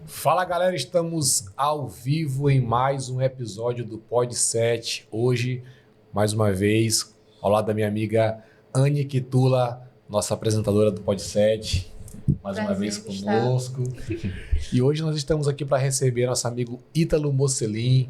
Fala galera, estamos ao vivo em mais um episódio do Pod 7. Hoje, mais uma vez, ao lado da minha amiga Anne Quitula, nossa apresentadora do Pod 7, mais uma vez conosco. E hoje nós estamos aqui para receber nosso amigo Ítalo Mocelin,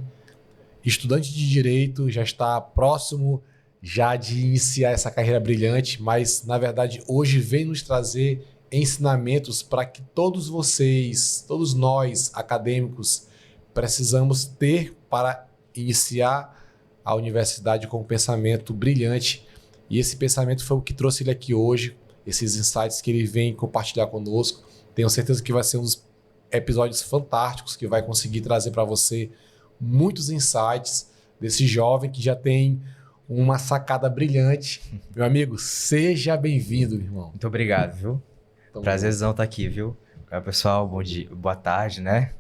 estudante de Direito, já está próximo já de iniciar essa carreira brilhante, mas na verdade hoje vem nos trazer ensinamentos para que todos vocês, todos nós acadêmicos, precisamos ter para iniciar a universidade com um pensamento brilhante. E esse pensamento foi o que trouxe ele aqui hoje, esses insights que ele vem compartilhar conosco. Tenho certeza que vai ser uns episódios fantásticos, que vai conseguir trazer para você muitos insights desse jovem que já tem uma sacada brilhante. Meu amigo, seja bem-vindo, irmão. Muito obrigado, viu? Prazerzão estar aqui, viu? Pessoal, bom dia, boa tarde, né?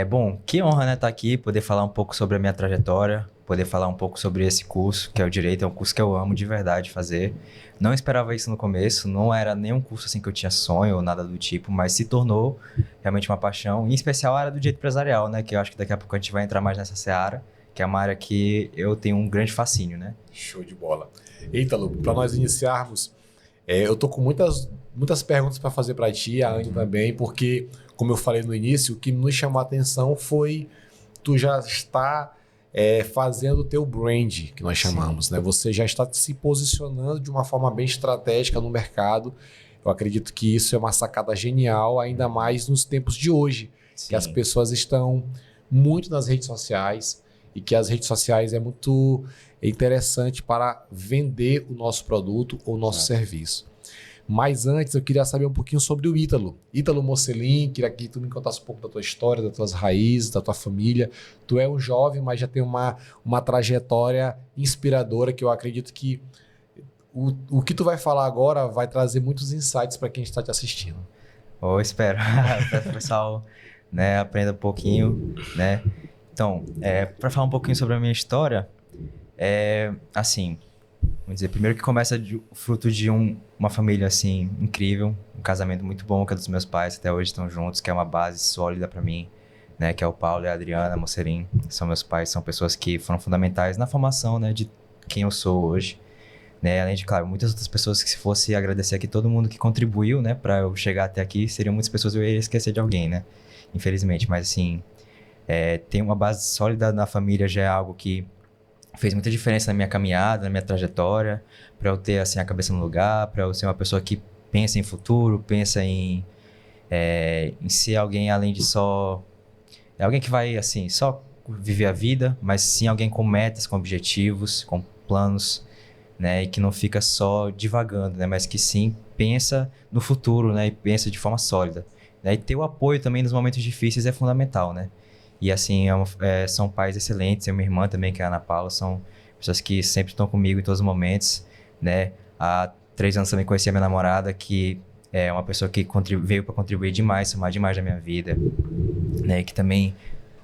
Bom, que honra, né, estar aqui, poder falar um pouco sobre a minha trajetória, poder falar um pouco sobre esse curso, que é o Direito, é um curso que eu amo de verdade fazer. Não esperava isso no começo, não era nenhum curso assim que eu tinha sonho ou nada do tipo, mas se tornou realmente uma paixão, em especial a área do direito empresarial, né, que eu acho que daqui a pouco a gente vai entrar mais nessa seara, que é uma área que eu tenho um grande fascínio, né? Show de bola. Ítalo, para nós iniciarmos, eu tô com muitas perguntas para fazer para ti, a Anne também, porque, como eu falei no início, o que nos chamou a atenção foi tu já está fazendo o teu brand, que nós chamamos, né? Você já está se posicionando de uma forma bem estratégica no mercado. Eu acredito que isso é uma sacada genial, ainda mais nos tempos de hoje, que as pessoas estão muito nas redes sociais e que as redes sociais é muito interessante para vender o nosso produto ou o nosso serviço. Mas antes, eu queria saber um pouquinho sobre o Ítalo. Ítalo Mocelin, queria que tu me contasse um pouco da tua história, das tuas raízes, da tua família. Tu é um jovem, mas já tem uma trajetória inspiradora que eu acredito que o que tu vai falar agora vai trazer muitos insights para quem está te assistindo. Espero. Para o pessoal, né, aprenda um pouquinho, né? Então, para falar um pouquinho sobre a minha história, assim... Vamos dizer, primeiro que começa fruto de uma família, assim, incrível, um casamento muito bom, que é dos meus pais, até hoje estão juntos, que é uma base sólida para mim, né, que é o Paulo e a Adriana Mocelin, são meus pais, são pessoas que foram fundamentais na formação, né, de quem eu sou hoje, né, além de, claro, muitas outras pessoas que se fosse agradecer aqui todo mundo que contribuiu, né, para eu chegar até aqui, seriam muitas pessoas, eu ia esquecer de alguém, né, infelizmente, mas assim, ter uma base sólida na família já é algo que fez muita diferença na minha caminhada, na minha trajetória, para eu ter assim a cabeça no lugar, para eu ser uma pessoa que pensa em futuro, pensa em ser alguém além de só... alguém que vai assim, só viver a vida, mas sim alguém com metas, com objetivos, com planos, né? E que não fica só divagando, né? Mas que sim pensa no futuro, né? E pensa de forma sólida. Né? E ter o apoio também nos momentos difíceis é fundamental, né? E assim, são pais excelentes, eu e minha irmã também, que é a Ana Paula, são pessoas que sempre estão comigo em todos os momentos, né? Há 3 anos também conheci a minha namorada, que é uma pessoa que veio para contribuir demais, somar demais na minha vida, né? Que também,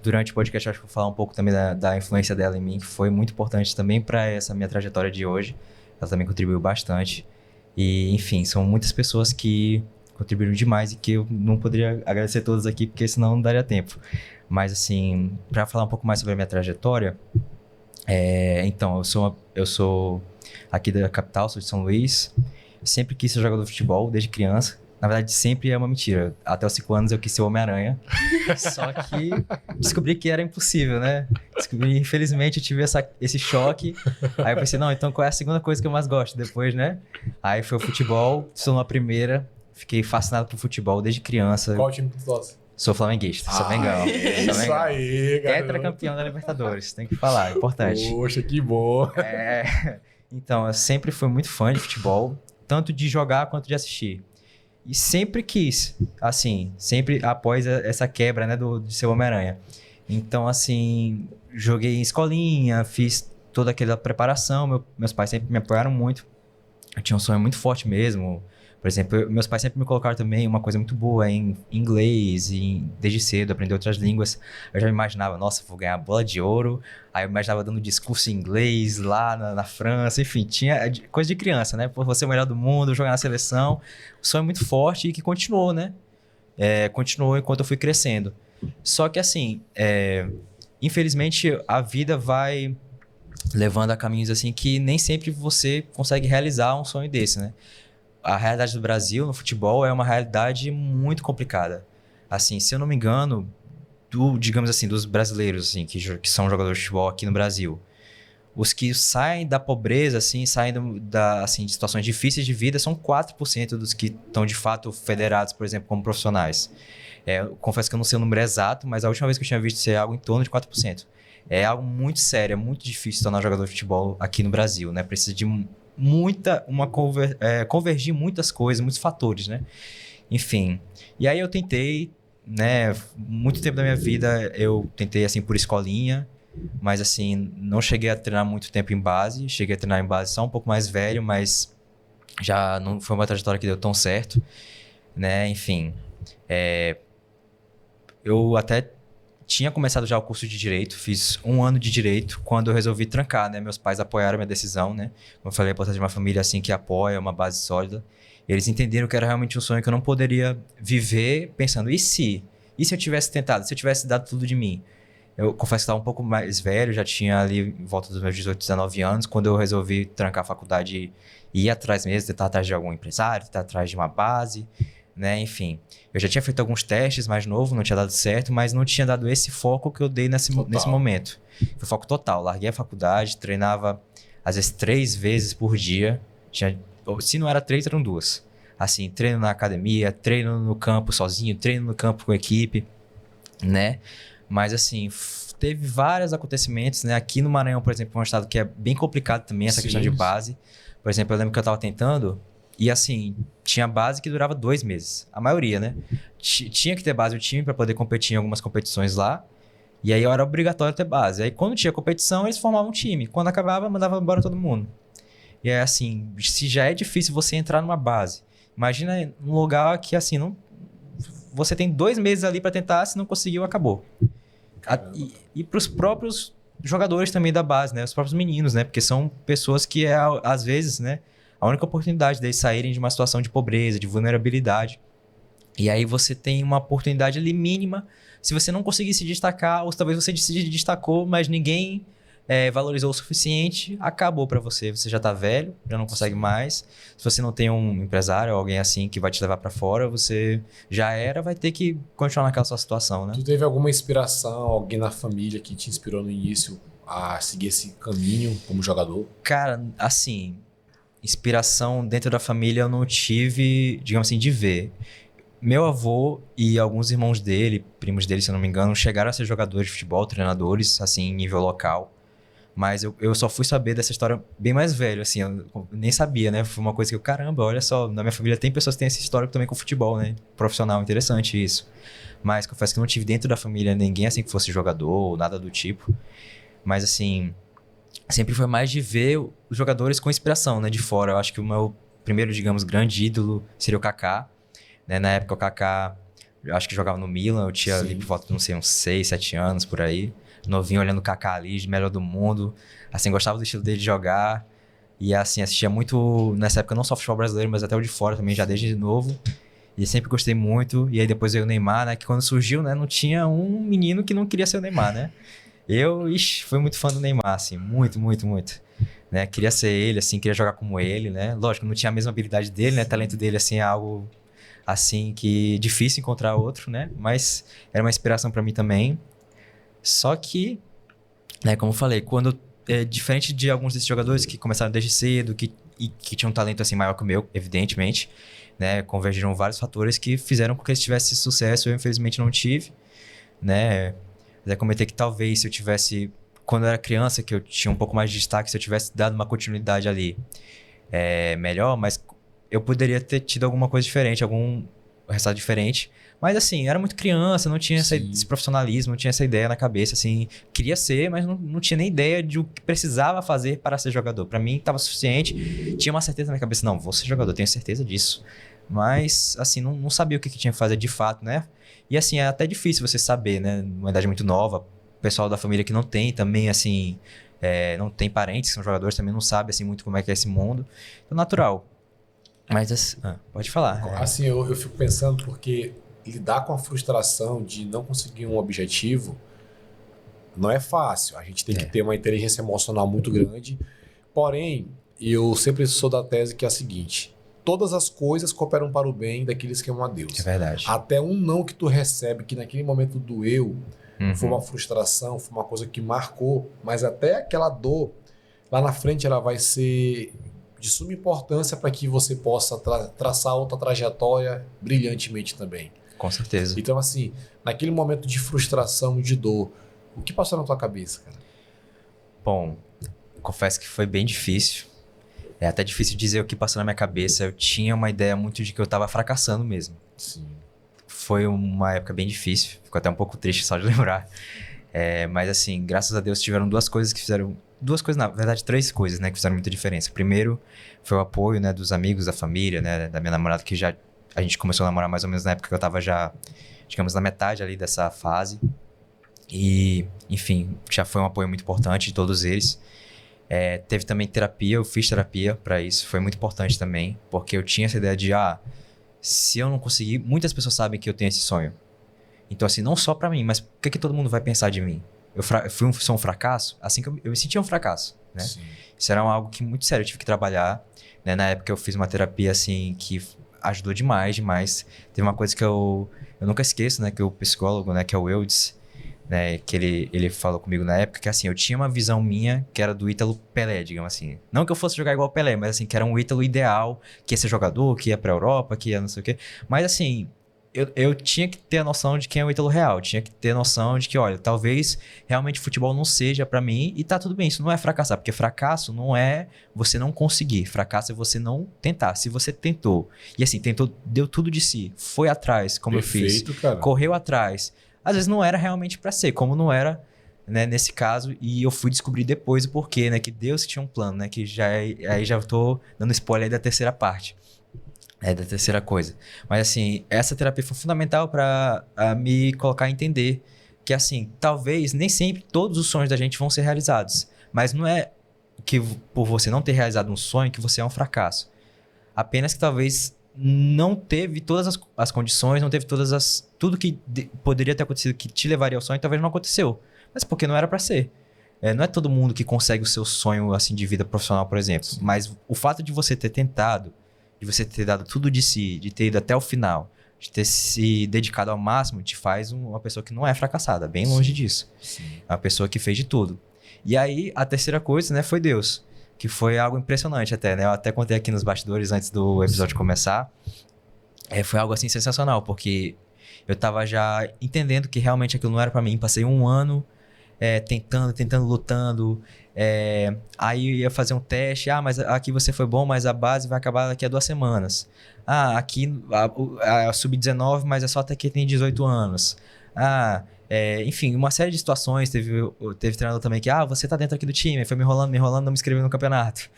durante o podcast, acho que vou falar um pouco também da influência dela em mim, que foi muito importante também para essa minha trajetória de hoje. Ela também contribuiu bastante. E, enfim, são muitas pessoas que contribuíram demais e que eu não poderia agradecer todas aqui, porque senão não daria tempo. Mas, assim, para falar um pouco mais sobre a minha trajetória, então, eu sou aqui da capital, sou de São Luís. Sempre quis ser jogador de futebol, desde criança. Na verdade, sempre é uma mentira. Até os 5 anos eu quis ser o Homem-Aranha. Só que descobri que era impossível, né? Infelizmente, eu tive esse choque. Aí eu pensei, não, então qual é a segunda coisa que eu mais gosto depois, né? Aí foi o futebol, sou na primeira. Fiquei fascinado por futebol desde criança. Qual time que tu torce? Sou flamenguista, sou Mengão. Isso aí, galera. Tetracampeão da Libertadores, tem que falar, é importante. Poxa, que bom. Então, eu sempre fui muito fã de futebol, tanto de jogar quanto de assistir. E sempre quis, assim, sempre após essa quebra, né, de ser Homem-Aranha. Então, assim, joguei em escolinha, fiz toda aquela preparação, meus pais sempre me apoiaram muito. Eu tinha um sonho muito forte mesmo. Por exemplo, meus pais sempre me colocaram também uma coisa muito boa em inglês, desde cedo, aprender outras línguas. Eu já me imaginava, nossa, vou ganhar bola de ouro. Aí eu me imaginava dando discurso em inglês lá na França. Enfim, tinha coisa de criança, né? Por você ser o melhor do mundo, jogar na seleção. Um sonho muito forte e que continuou, né? continuou enquanto eu fui crescendo. Só que assim, infelizmente a vida vai levando a caminhos assim que nem sempre você consegue realizar um sonho desse, né? A realidade do Brasil no futebol é uma realidade muito complicada. Assim, se eu não me engano, digamos assim, dos brasileiros assim, que são jogadores de futebol aqui no Brasil, os que saem da pobreza, assim, saem assim, de situações difíceis de vida, são 4% dos que estão de fato federados, por exemplo, como profissionais. Eu confesso que eu não sei o número exato, mas a última vez que eu tinha visto ser algo em torno de 4%. É algo muito sério, é muito difícil se tornar jogador de futebol aqui no Brasil, né? Precisa de convergir muitas coisas, muitos fatores, né? Enfim. E aí eu tentei, né? Muito tempo da minha vida eu tentei, assim, por escolinha, mas, assim, não cheguei a treinar muito tempo em base. Cheguei a treinar em base só um pouco mais velho, mas já não foi uma trajetória que deu tão certo, né? Enfim. Eu até tinha começado já o curso de Direito, fiz 1 ano de Direito, quando eu resolvi trancar, né? Meus pais apoiaram a minha decisão, né? Como eu falei, a importância de uma família assim que apoia, uma base sólida. Eles entenderam que era realmente um sonho que eu não poderia viver pensando, e se? E se eu tivesse tentado? Se eu tivesse dado tudo de mim? Eu confesso que estava um pouco mais velho, já tinha ali em volta dos meus 18, 19 anos, quando eu resolvi trancar a faculdade e ir atrás mesmo, tentar atrás de algum empresário, tentar atrás de uma base, né? Enfim, eu já tinha feito alguns testes mais novo, não tinha dado certo, mas não tinha dado esse foco que eu dei nesse momento. Foi foco total. Larguei a faculdade, treinava às vezes 3 vezes por dia. Se não era 3, eram 2. Assim, treino na academia, treino no campo sozinho, treino no campo com equipe, né? Mas assim, teve vários acontecimentos, né? Aqui no Maranhão, por exemplo, é um estado que é bem complicado também, essa questão de base. Por exemplo, eu lembro que eu estava tentando e assim, tinha base que durava 2 meses. A maioria, né? Tinha que ter base o time para poder competir em algumas competições lá. E aí era obrigatório ter base. Aí quando tinha competição, eles formavam um time. Quando acabava, mandava embora todo mundo. E é assim, se já é difícil você entrar numa base, imagina um lugar que assim, não, você tem 2 meses ali para tentar, se não conseguiu, acabou. E para os próprios jogadores também da base, né? Os próprios meninos, né? Porque são pessoas que às vezes, né? A única oportunidade deles saírem de uma situação de pobreza, de vulnerabilidade. E aí você tem uma oportunidade ali mínima. Se você não conseguir se destacar, ou talvez você se destacou, mas ninguém valorizou o suficiente, acabou para você. Você já tá velho, já não consegue mais. Se você não tem um empresário ou alguém assim que vai te levar para fora, você vai ter que continuar naquela sua situação, né? Tu teve alguma inspiração, alguém na família que te inspirou no início a seguir esse caminho como jogador? Cara, assim, inspiração dentro da família eu não tive, digamos assim, de ver. Meu avô e alguns irmãos dele, primos dele, se eu não me engano, chegaram a ser jogadores de futebol, treinadores, assim, em nível local. Mas eu só fui saber dessa história bem mais velho, assim, eu nem sabia, né? Foi uma coisa que caramba, olha só, na minha família tem pessoas que têm essa história também com futebol, né? Profissional, interessante isso. Mas confesso que não tive dentro da família ninguém assim que fosse jogador ou nada do tipo. Mas assim, sempre foi mais de ver os jogadores com inspiração, né? De fora. Eu acho que o meu primeiro, digamos, grande ídolo seria o Kaká. Né? Na época o Kaká, eu acho que jogava no Milan, eu tinha ali por volta de, não sei, uns 6, 7 anos por aí. Novinho olhando o Kaká ali, de melhor do mundo. Assim, gostava do estilo dele de jogar. E assim, assistia muito, nessa época, não só futebol brasileiro, mas até o de fora também, já desde novo. E sempre gostei muito. E aí depois veio o Neymar, né? Que quando surgiu, né? Não tinha um menino que não queria ser o Neymar, né? Fui muito fã do Neymar, assim. Muito, muito, muito. Né? Queria ser ele, assim, queria jogar como ele, né? Lógico, não tinha a mesma habilidade dele, né? O talento dele, assim, é algo, assim, que difícil encontrar outro, né? Mas era uma inspiração pra mim também. Só que, né, como eu falei, diferente de alguns desses jogadores que começaram desde cedo, que tinham um talento assim maior que o meu, evidentemente, né, convergiram vários fatores que fizeram com que eles tivessem sucesso. Eu, infelizmente, não tive, né. Até comentei que talvez se eu tivesse, quando eu era criança, que eu tinha um pouco mais de destaque, se eu tivesse dado uma continuidade ali melhor, mas eu poderia ter tido alguma coisa diferente, algum resultado diferente. Mas assim, era muito criança, não tinha esse profissionalismo, não tinha essa ideia na cabeça, assim. Queria ser, mas não tinha nem ideia de o que precisava fazer para ser jogador. Para mim, estava suficiente. Tinha uma certeza na minha cabeça, não, vou ser jogador, tenho certeza disso. Mas, assim, não sabia o que tinha que fazer de fato, né? E assim, é até difícil você saber, né? Numa idade muito nova, o pessoal da família que não tem também, assim, não tem parentes que são jogadores, também não sabe, assim, muito como é que é esse mundo. Então, natural. Mas, pode falar. Assim, eu fico pensando porque lidar com a frustração de não conseguir um objetivo não é fácil. A gente tem que ter uma inteligência emocional muito grande. Porém, eu sempre sou da tese que é a seguinte: todas as coisas cooperam para o bem daqueles que amam a Deus. É verdade. Até um não que tu recebe, que naquele momento doeu, foi uma frustração, foi uma coisa que marcou, mas até aquela dor, lá na frente ela vai ser de suma importância para que você possa traçar outra trajetória brilhantemente também. Com certeza. Então, assim, naquele momento de frustração, de dor, o que passou na tua cabeça, cara? Bom, confesso que foi bem difícil. É até difícil dizer o que passou na minha cabeça. Eu tinha uma ideia muito de que eu tava fracassando mesmo. Sim. Foi uma época bem difícil. Fico até um pouco triste só de lembrar. Mas assim, graças a Deus tiveram duas coisas que fizeram... Duas coisas, na verdade, três coisas, né, que fizeram muita diferença. Primeiro, foi o apoio, né, dos amigos, da família, né, da minha namorada, que já... A gente começou a namorar mais ou menos na época que eu tava já, digamos, na metade ali dessa fase. E, enfim, já foi um apoio muito importante de todos eles. Teve também terapia, eu fiz terapia pra isso. Foi muito importante também, porque eu tinha essa ideia de, se eu não conseguir... Muitas pessoas sabem que eu tenho esse sonho. Então, assim, não só pra mim, mas o que todo mundo vai pensar de mim? Sou um fracasso? Assim que eu me sentia um fracasso, né? Sim. Isso era algo que muito sério, eu tive que trabalhar, né? Na época eu fiz uma terapia, assim, que ajudou demais, demais. Teve uma coisa que eu nunca esqueço, né? Que o psicólogo, né? Que é o Eudes, né? Que ele falou comigo na época, que assim, eu tinha uma visão minha que era do Ítalo Pelé, digamos assim. Não que eu fosse jogar igual o Pelé, mas assim, que era um Ítalo ideal, que ia ser jogador, que ia pra Europa, que ia não sei o quê. Mas assim... Eu tinha que ter a noção de quem é o Ítalo real. Tinha que ter a noção de que, olha, talvez realmente futebol não seja pra mim e tá tudo bem. Isso não é fracassar, porque fracasso não é você não conseguir. Fracasso é você não tentar. Se você tentou, e assim, tentou, deu tudo de si, foi atrás, como Perfeito, eu fiz, cara. correu atrás. Às vezes não era realmente pra ser, como não era, né, nesse caso, e eu fui descobrir depois o porquê, né, que Deus tinha um plano, né, que aí já tô dando spoiler aí da terceira parte. Da terceira coisa. Mas assim, essa terapia foi fundamental para me colocar a entender que assim, talvez nem sempre todos os sonhos da gente vão ser realizados. Mas não é que por você não ter realizado um sonho que você é um fracasso. Apenas que talvez não teve todas as condições, não teve tudo que poderia ter acontecido que te levaria ao sonho, talvez não aconteceu. Mas porque não era para ser. Não é todo mundo que consegue o seu sonho assim de vida profissional, por exemplo. Sim. Mas o fato de você ter tentado, de você ter dado tudo de si, de ter ido até o final, de ter se dedicado ao máximo, te faz uma pessoa que não é fracassada, bem longe disso. Sim. É uma pessoa que fez de tudo. E aí, a terceira coisa, né, foi Deus, que foi algo impressionante até, né? Eu até contei aqui nos bastidores antes do episódio começar. Foi algo, assim, sensacional, porque eu tava já entendendo que realmente aquilo não era pra mim. Passei um ano tentando, lutando. Aí eu ia fazer um teste. Mas aqui você foi bom, mas a base vai acabar daqui a 2 semanas. Aqui a sub-19, mas é só até que tem 18 anos. Enfim, uma série de situações. Teve treinador também que, você tá dentro aqui do time. Aí foi me enrolando, não me inscreveu no campeonato.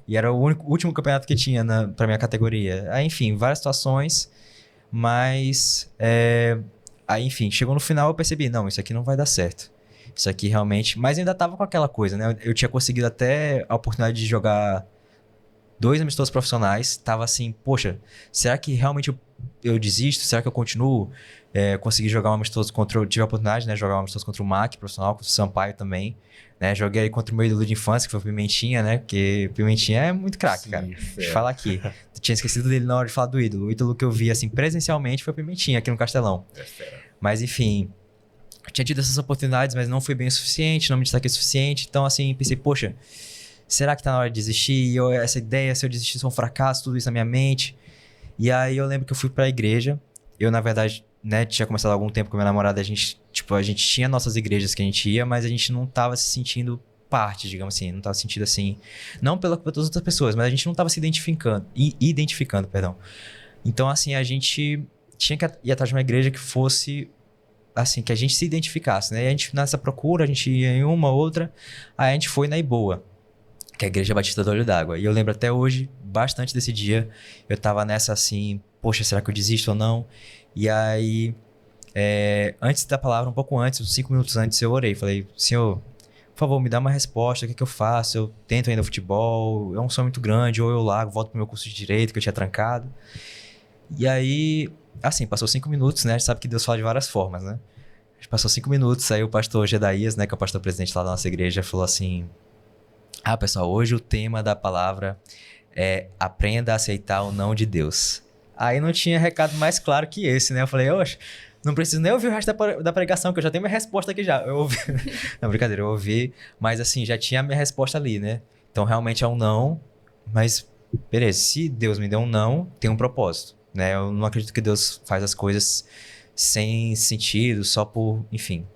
E era o último campeonato que tinha pra minha categoria. Enfim, várias situações. Mas, aí, enfim, chegou no final eu percebi, não, isso aqui não vai dar certo. Isso aqui realmente... Mas ainda tava com aquela coisa, né? Eu tinha conseguido até a oportunidade de jogar 2 amistosos profissionais. Tava assim, poxa, será que realmente eu desisto? Será que eu continuo? Consegui jogar um amistoso tive a oportunidade, né? De jogar um amistoso contra o MAC profissional, contra o Sampaio também. Né? Joguei contra o meu ídolo de infância, que foi o Pimentinha, né? Porque Pimentinha é muito craque, cara. Deixa eu falar aqui. Eu tinha esquecido dele na hora de falar do ídolo. O ídolo que eu vi, assim, presencialmente foi o Pimentinha, aqui no Castelão. Mas, enfim... Eu tinha tido essas oportunidades, mas não foi bem o suficiente, não me destaquei o suficiente. Então, assim, pensei, poxa, será que tá na hora de desistir? Essa ideia, se eu desistir, foi um fracasso, tudo isso na minha mente. E aí eu lembro que eu fui pra igreja. Eu, na verdade, né, tinha começado há algum tempo com a minha namorada. A gente tinha nossas igrejas que a gente ia, mas a gente não tava se sentindo parte, digamos assim. Não tava se sentindo assim, não pela culpa das outras pessoas, mas a gente não tava se identificando, perdão. Então, assim, a gente tinha que ir atrás de uma igreja que fosse... assim, que a gente se identificasse, né? E a gente, nessa procura, a gente ia em uma, outra, aí a gente foi na Iboa, que é a Igreja Batista do Olho d'Água. E eu lembro até hoje, bastante desse dia, eu tava nessa assim, poxa, será que eu desisto ou não? E aí, antes da palavra, um pouco antes, uns 5 minutos antes, eu orei, falei, Senhor, por favor, me dá uma resposta, o que eu faço? Eu tento ainda futebol, é um sonho muito grande, ou eu largo, volto pro meu curso de Direito, que eu tinha trancado. E aí, assim, passou 5 minutos, né? A gente sabe que Deus fala de várias formas, né? A gente passou 5 minutos, aí o pastor Gedaías, né, que é o pastor presidente lá da nossa igreja, falou assim: ah, pessoal, hoje o tema da palavra é aprenda a aceitar o não de Deus. Aí não tinha recado mais claro que esse, né? Eu falei, oxe, não preciso nem ouvir o resto da pregação, que eu já tenho minha resposta aqui já. Eu ouvi. Não, brincadeira, eu ouvi, mas assim, já tinha a minha resposta ali, né? Então realmente é um não, mas beleza, se Deus me deu um não, tem um propósito, né? Eu não acredito que Deus faz as coisas sem sentido, só por, enfim.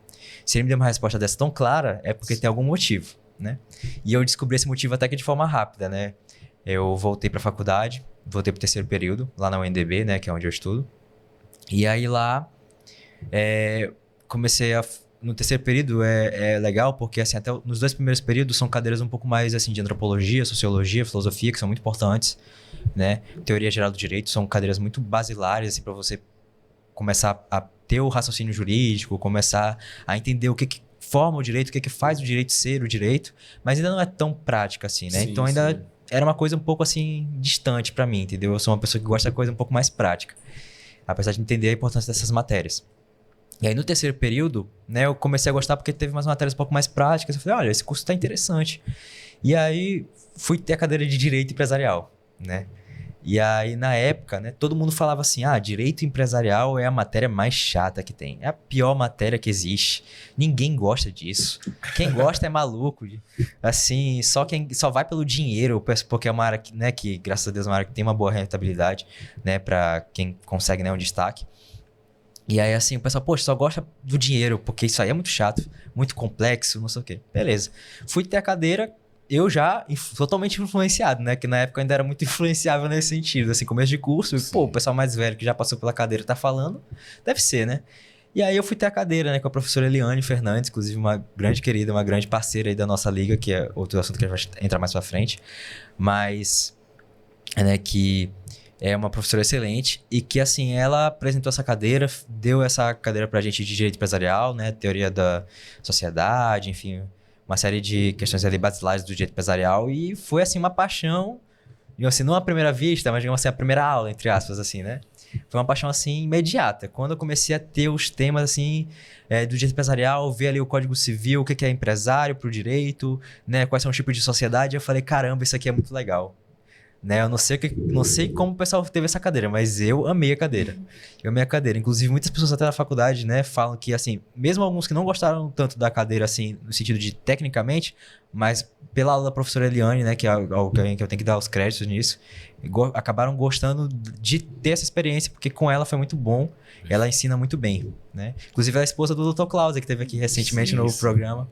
Se ele me deu uma resposta dessa tão clara, é porque tem algum motivo, né? E eu descobri esse motivo até que de forma rápida, né? Eu voltei para a faculdade, voltei para o terceiro período, lá na UNDB, né, que é onde eu estudo. E aí lá, comecei a... No terceiro período é legal porque, assim, até nos 2 primeiros períodos são cadeiras um pouco mais, assim, de antropologia, sociologia, filosofia, que são muito importantes, né? Teoria geral do direito, são cadeiras muito basilares, assim, para você começar a ter o raciocínio jurídico, começar a entender o que forma o direito, o que faz o direito ser o direito, mas ainda não é tão prática assim, né? Sim, então ainda sim. era uma coisa um pouco assim distante para mim, entendeu? Eu sou uma pessoa que gosta da coisa um pouco mais prática, apesar de entender a importância dessas matérias. E aí no terceiro período, né, eu comecei a gostar porque teve umas matérias um pouco mais práticas. Eu falei, olha, esse curso tá interessante. E aí fui ter a cadeira de Direito Empresarial, né? E aí, na época, né, todo mundo falava assim, direito empresarial é a matéria mais chata que tem. É a pior matéria que existe. Ninguém gosta disso. Quem gosta é maluco. Assim, só vai pelo dinheiro, porque é uma área que, né, que, graças a Deus, é uma área que tem uma boa rentabilidade, né, para quem consegue, né, um destaque. E aí, assim, o pessoal, poxa, só gosta do dinheiro, porque isso aí é muito chato, muito complexo, não sei o quê. Beleza. Fui ter a cadeira, eu já totalmente influenciado, né? Que na época eu ainda era muito influenciável nesse sentido. Assim, começo de curso, pô, o pessoal mais velho que já passou pela cadeira tá falando, deve ser, né? E aí eu fui ter a cadeira, né, com a professora Eliane Fernandes, inclusive uma grande querida, uma grande parceira aí da nossa liga, que é outro assunto que a gente vai entrar mais pra frente. Mas, né, que é uma professora excelente e que, assim, ela apresentou essa cadeira, deu essa cadeira pra gente de direito empresarial, né, teoria da sociedade, enfim, uma série de questões ali basilares do direito empresarial e foi, assim, uma paixão, digamos assim, não à primeira vista, mas, digamos assim, a primeira aula, entre aspas, assim, né? Foi uma paixão, assim, imediata. Quando eu comecei a ter os temas, assim, do direito empresarial, ver ali o Código Civil, o que é empresário pro direito, né, quais são os tipos de sociedade, eu falei, caramba, isso aqui é muito legal. Né? Eu não sei como o pessoal teve essa cadeira, mas eu amei a cadeira. Eu amei a cadeira. Inclusive, muitas pessoas até na faculdade, né, falam que, assim, mesmo alguns que não gostaram tanto da cadeira, assim, no sentido de tecnicamente, mas pela aula da professora Eliane, né, que é alguém que eu tenho que dar os créditos nisso, acabaram gostando de ter essa experiência, porque com ela foi muito bom. Ela ensina muito bem, né? Inclusive, ela é a esposa do Dr. Klaus, que esteve aqui recentemente no programa,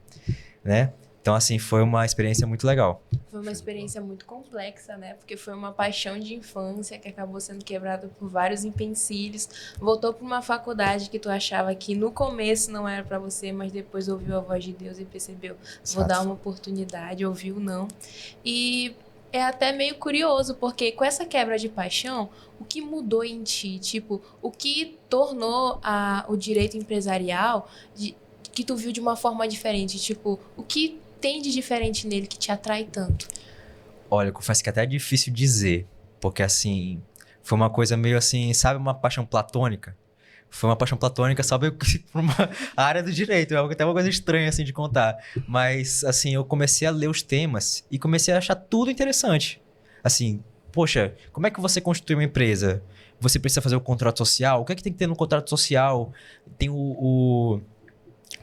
né? Então, assim, foi uma experiência muito legal. Foi uma experiência muito complexa, né? Porque foi uma paixão de infância que acabou sendo quebrada por vários empecilhos. Voltou para uma faculdade que tu achava que no começo não era para você, mas depois ouviu a voz de Deus e percebeu, vou dar uma oportunidade, ouviu não. E é até meio curioso, porque com essa quebra de paixão, o que mudou em ti? Tipo, o que tornou o direito empresarial que tu viu de uma forma diferente? Tipo, o que tem de diferente nele que te atrai tanto? Olha, eu confesso que até é difícil dizer, porque assim, foi uma coisa meio assim, sabe, uma paixão platônica? Foi uma paixão platônica, sabe, por uma área do direito, é até uma coisa estranha assim de contar, mas assim, eu comecei a ler os temas e comecei a achar tudo interessante. Assim, poxa, como é que você constitui uma empresa? Você precisa fazer o contrato social? O que é que tem que ter no contrato social? Tem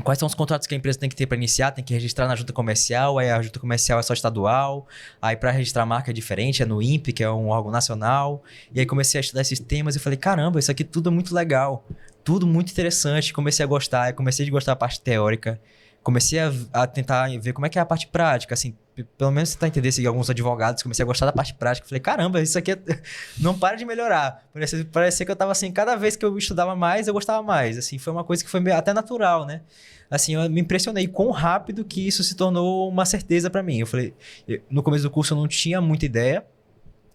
quais são os contratos que a empresa tem que ter para iniciar? Tem que registrar na junta comercial, aí a junta comercial é só estadual, aí para registrar a marca é diferente, é no INPE, que é um órgão nacional. E aí comecei a estudar esses temas e falei, caramba, isso aqui tudo é muito legal, tudo muito interessante. Comecei a gostar, comecei a gostar da parte teórica, comecei a tentar ver como é que é a parte prática, assim, pelo menos tentar entender se alguns advogados, comecei a gostar da parte prática, falei, caramba, isso aqui não para de melhorar. Parecia que eu tava assim, cada vez que eu estudava mais, eu gostava mais, assim, foi uma coisa que foi até natural, né? Assim, eu me impressionei quão rápido que isso se tornou uma certeza pra mim. Eu falei, no começo do curso eu não tinha muita ideia,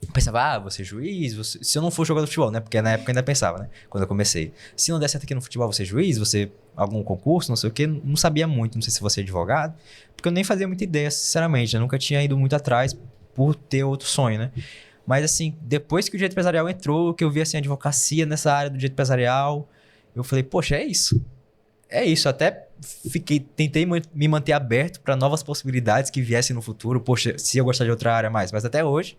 eu pensava, vou ser juiz, se eu não for jogador de futebol, né? Porque na época eu ainda pensava, né? Quando eu comecei. Se não der certo aqui no futebol, vou ser juiz, vou ser algum concurso, não sei o quê. Não sabia muito, não sei se vou ser advogado. Porque eu nem fazia muita ideia, sinceramente. Eu nunca tinha ido muito atrás por ter outro sonho, né? Mas, assim, depois que o direito empresarial entrou, que eu vi, assim, a advocacia nessa área do direito empresarial, eu falei, poxa, é isso. É isso. Até tentei me manter aberto para novas possibilidades que viessem no futuro. Poxa, se eu gostar de outra área mais. Mas até hoje,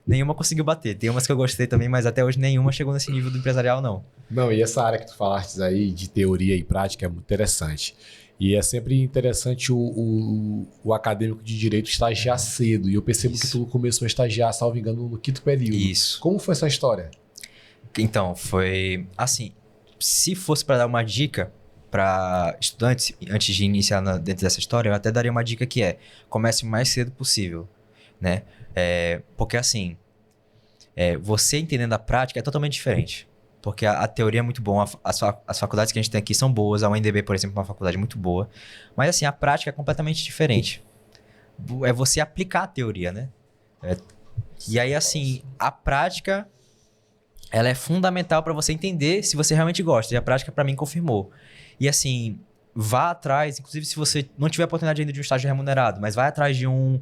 nenhuma conseguiu bater. Tem umas que eu gostei também, mas até hoje nenhuma chegou nesse nível do empresarial, não. Não, e essa área que tu falaste aí de teoria e prática é muito interessante. E é sempre interessante o acadêmico de direito estagiar cedo. E eu percebo que tu começou a estagiar, salvo engano, no 5º período. Isso. Como foi essa história? Então, foi assim, se fosse para dar uma dica para estudantes, antes de iniciar dentro dessa história, eu até daria uma dica que é, comece o mais cedo possível, né? Porque assim, você entendendo a prática é totalmente diferente. Porque a teoria é muito boa, as faculdades que a gente tem aqui são boas, a UNDB, por exemplo, é uma faculdade muito boa, mas assim, a prática é completamente diferente. É você aplicar a teoria, né? E aí, assim, a prática, ela é fundamental para você entender se você realmente gosta, e a prática, para mim, confirmou. E assim, vá atrás, inclusive se você não tiver a oportunidade ainda de um estágio remunerado, mas vai atrás de um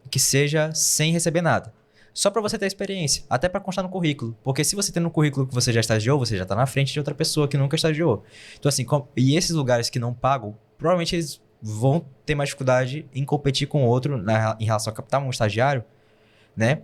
que seja sem receber nada. Só para você ter experiência, até para constar no currículo. Porque se você tem no currículo que você já estagiou, você já está na frente de outra pessoa que nunca estagiou. Então assim, e esses lugares que não pagam, provavelmente eles vão ter mais dificuldade em competir com outro em relação a captar um estagiário, né?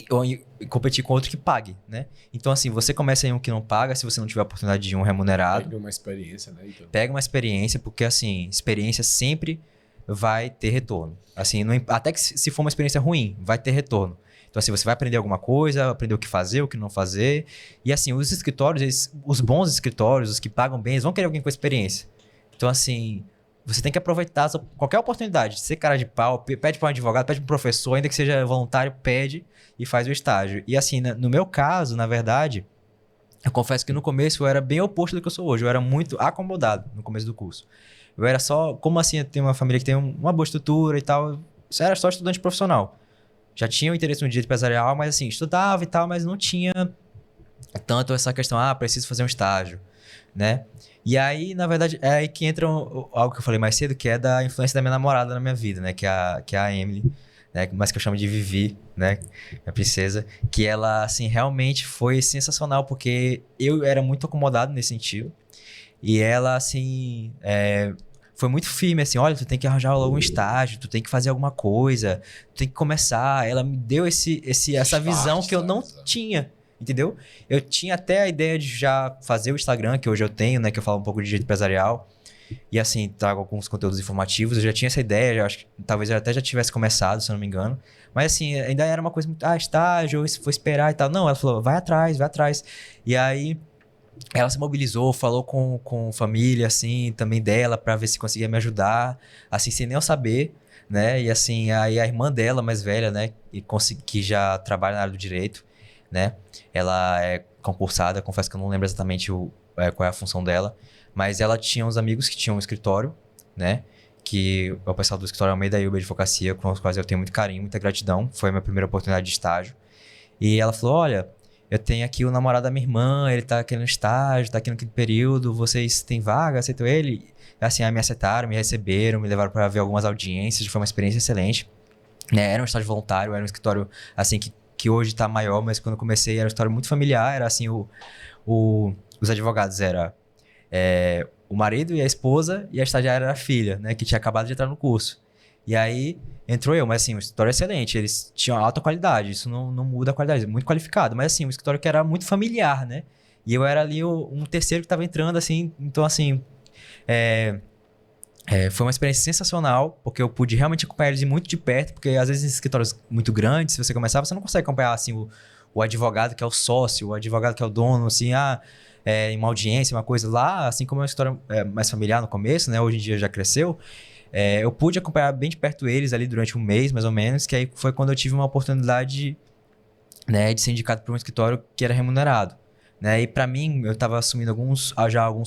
Ou em competir com outro que pague, né? Então assim, você começa em um que não paga, se você não tiver a oportunidade de um remunerado. Pega uma experiência, né? Então. Pega uma experiência, porque assim, experiência sempre vai ter retorno. Assim, até que se for uma experiência ruim, vai ter retorno. Então, assim, você vai aprender alguma coisa, aprender o que fazer, o que não fazer. E, assim, os escritórios, os bons escritórios, os que pagam bem, eles vão querer alguém com experiência. Então, assim, você tem que aproveitar qualquer oportunidade. Ser cara de pau, pede para um advogado, pede para um professor, ainda que seja voluntário, pede e faz o estágio. E, assim, no meu caso, na verdade, eu confesso que no começo eu era bem oposto do que eu sou hoje. Eu era muito acomodado no começo do curso. Eu era só, como assim, eu tenho uma família que tem uma boa estrutura e tal, eu era só estudante profissional. Já tinha o interesse no direito empresarial, mas assim, estudava e tal, mas não tinha tanto essa questão, preciso fazer um estágio, né? E aí, na verdade, é aí que entra algo que eu falei mais cedo, que é da influência da minha namorada na minha vida, né? Que é a Emily, né? Mas que eu chamo de Vivi, né? Minha princesa. Que ela, assim, realmente foi sensacional, porque eu era muito acomodado nesse sentido. E ela, assim, foi muito firme, assim, olha, tu tem que arranjar logo um estágio, tu tem que fazer alguma coisa, tu tem que começar. Ela me deu essa visão que eu não tinha, entendeu? Eu tinha até a ideia de já fazer o Instagram, que hoje eu tenho, né, que eu falo um pouco de direito empresarial, e assim, trago alguns conteúdos informativos. Eu já tinha essa ideia, eu acho que talvez eu até já tivesse começado, se eu não me engano. Mas assim, ainda era uma coisa muito, estágio, vou esperar e tal. Não, ela falou, vai atrás. E aí ela se mobilizou, falou com família, assim, também dela, pra ver se conseguia me ajudar, assim, sem nem eu saber, né? E assim, aí a irmã dela, mais velha, né? Que já trabalha na área do direito, né? Ela é concursada, confesso que eu não lembro exatamente qual é a função dela, mas ela tinha uns amigos que tinham um escritório, né? Que o pessoal do escritório Almeida Ilba Advocacia, com os quais eu tenho muito carinho, muita gratidão. Foi a minha primeira oportunidade de estágio. E ela falou, olha, eu tenho aqui o namorado da minha irmã, ele tá aqui no estágio, tá aqui no quinto período, vocês têm vaga, aceitam ele? Assim, aí me aceitaram, me receberam, me levaram para ver algumas audiências, foi uma experiência excelente. Né? Era um estágio voluntário, era um escritório, assim, que hoje tá maior, mas quando eu comecei era um escritório muito familiar, era assim, os advogados era o marido e a esposa, e a estagiária era a filha, né, que tinha acabado de entrar no curso. E aí entrou eu, mas assim, o escritório é excelente, eles tinham alta qualidade, isso não muda a qualidade, muito qualificado, mas assim, um escritório que era muito familiar, né? E eu era ali um terceiro que estava entrando, assim, então assim, foi uma experiência sensacional, porque eu pude realmente acompanhar eles muito de perto, porque às vezes em escritórios muito grandes, se você começar, você não consegue acompanhar, assim, o advogado que é o sócio, o advogado que é o dono, assim, em uma audiência, uma coisa lá, assim como é uma história mais familiar no começo, né? Hoje em dia já cresceu. Eu pude acompanhar bem de perto eles ali durante um mês, mais ou menos, que aí foi quando eu tive uma oportunidade, né, de ser indicado para um escritório que era remunerado, né? E para mim, eu estava assumindo alguns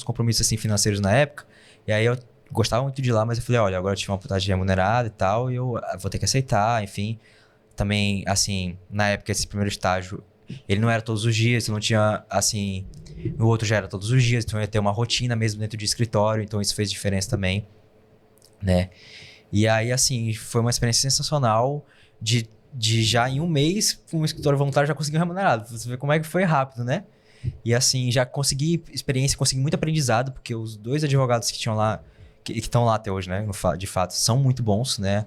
compromissos assim, financeiros na época, e aí eu gostava muito de ir lá, mas eu falei, olha, agora eu tive uma oportunidade remunerada e tal, e eu vou ter que aceitar, enfim. Também, assim, na época, esse primeiro estágio, ele não era todos os dias, eu não tinha, assim, no outro já era todos os dias, então eu ia ter uma rotina mesmo dentro de escritório, então isso fez diferença também, né? E aí, assim, foi uma experiência sensacional de de já em um mês, um escritório voluntário já conseguiu remunerado. Você vê como é que foi rápido, né? E assim, já consegui experiência, consegui muito aprendizado, porque os 2 advogados que tinham lá, que estão lá até hoje, né? De fato, são muito bons, né?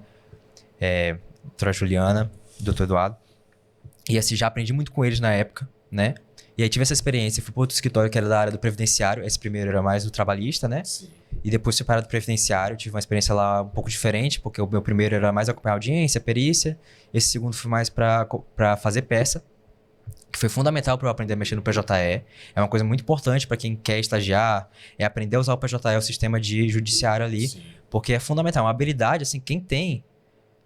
Doutora Juliana, doutor Eduardo. E assim, já aprendi muito com eles na época, né? E aí tive essa experiência, fui para outro escritório que era da área do previdenciário. Esse primeiro era mais do trabalhista, né? Sim. E depois fui para do previdenciário, tive uma experiência lá um pouco diferente, porque o meu primeiro era mais acompanhar audiência, perícia. Esse segundo foi mais para fazer peça, que foi fundamental para eu aprender a mexer no PJE. É uma coisa muito importante para quem quer estagiar, é aprender a usar o PJE, o sistema de judiciário ali, Sim. porque é fundamental. Uma habilidade, assim, quem tem,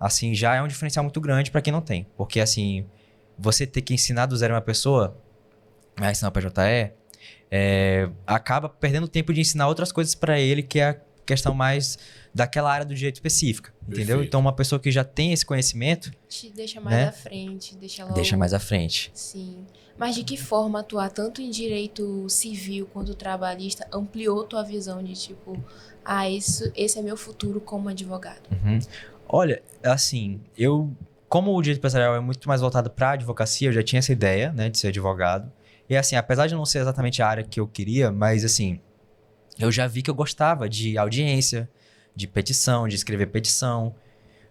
assim, já é um diferencial muito grande para quem não tem. Porque, assim, você ter que ensinar do zero uma pessoa a ensinar o PJE, acaba perdendo tempo de ensinar outras coisas para ele, que é a questão mais daquela área do direito específica, entendeu? Perfeito. Então, uma pessoa que já tem esse conhecimento, Te deixa mais né? à frente, deixa logo... deixa mais à frente. Sim. Mas de que forma atuar tanto em direito civil quanto trabalhista ampliou tua visão de tipo, esse é meu futuro como advogado? Uhum. Olha, assim, como o direito empresarial é muito mais voltado para a advocacia, eu já tinha essa ideia, né, de ser advogado. E assim, apesar de não ser exatamente a área que eu queria, mas assim, eu já vi que eu gostava de audiência, de petição, de escrever petição,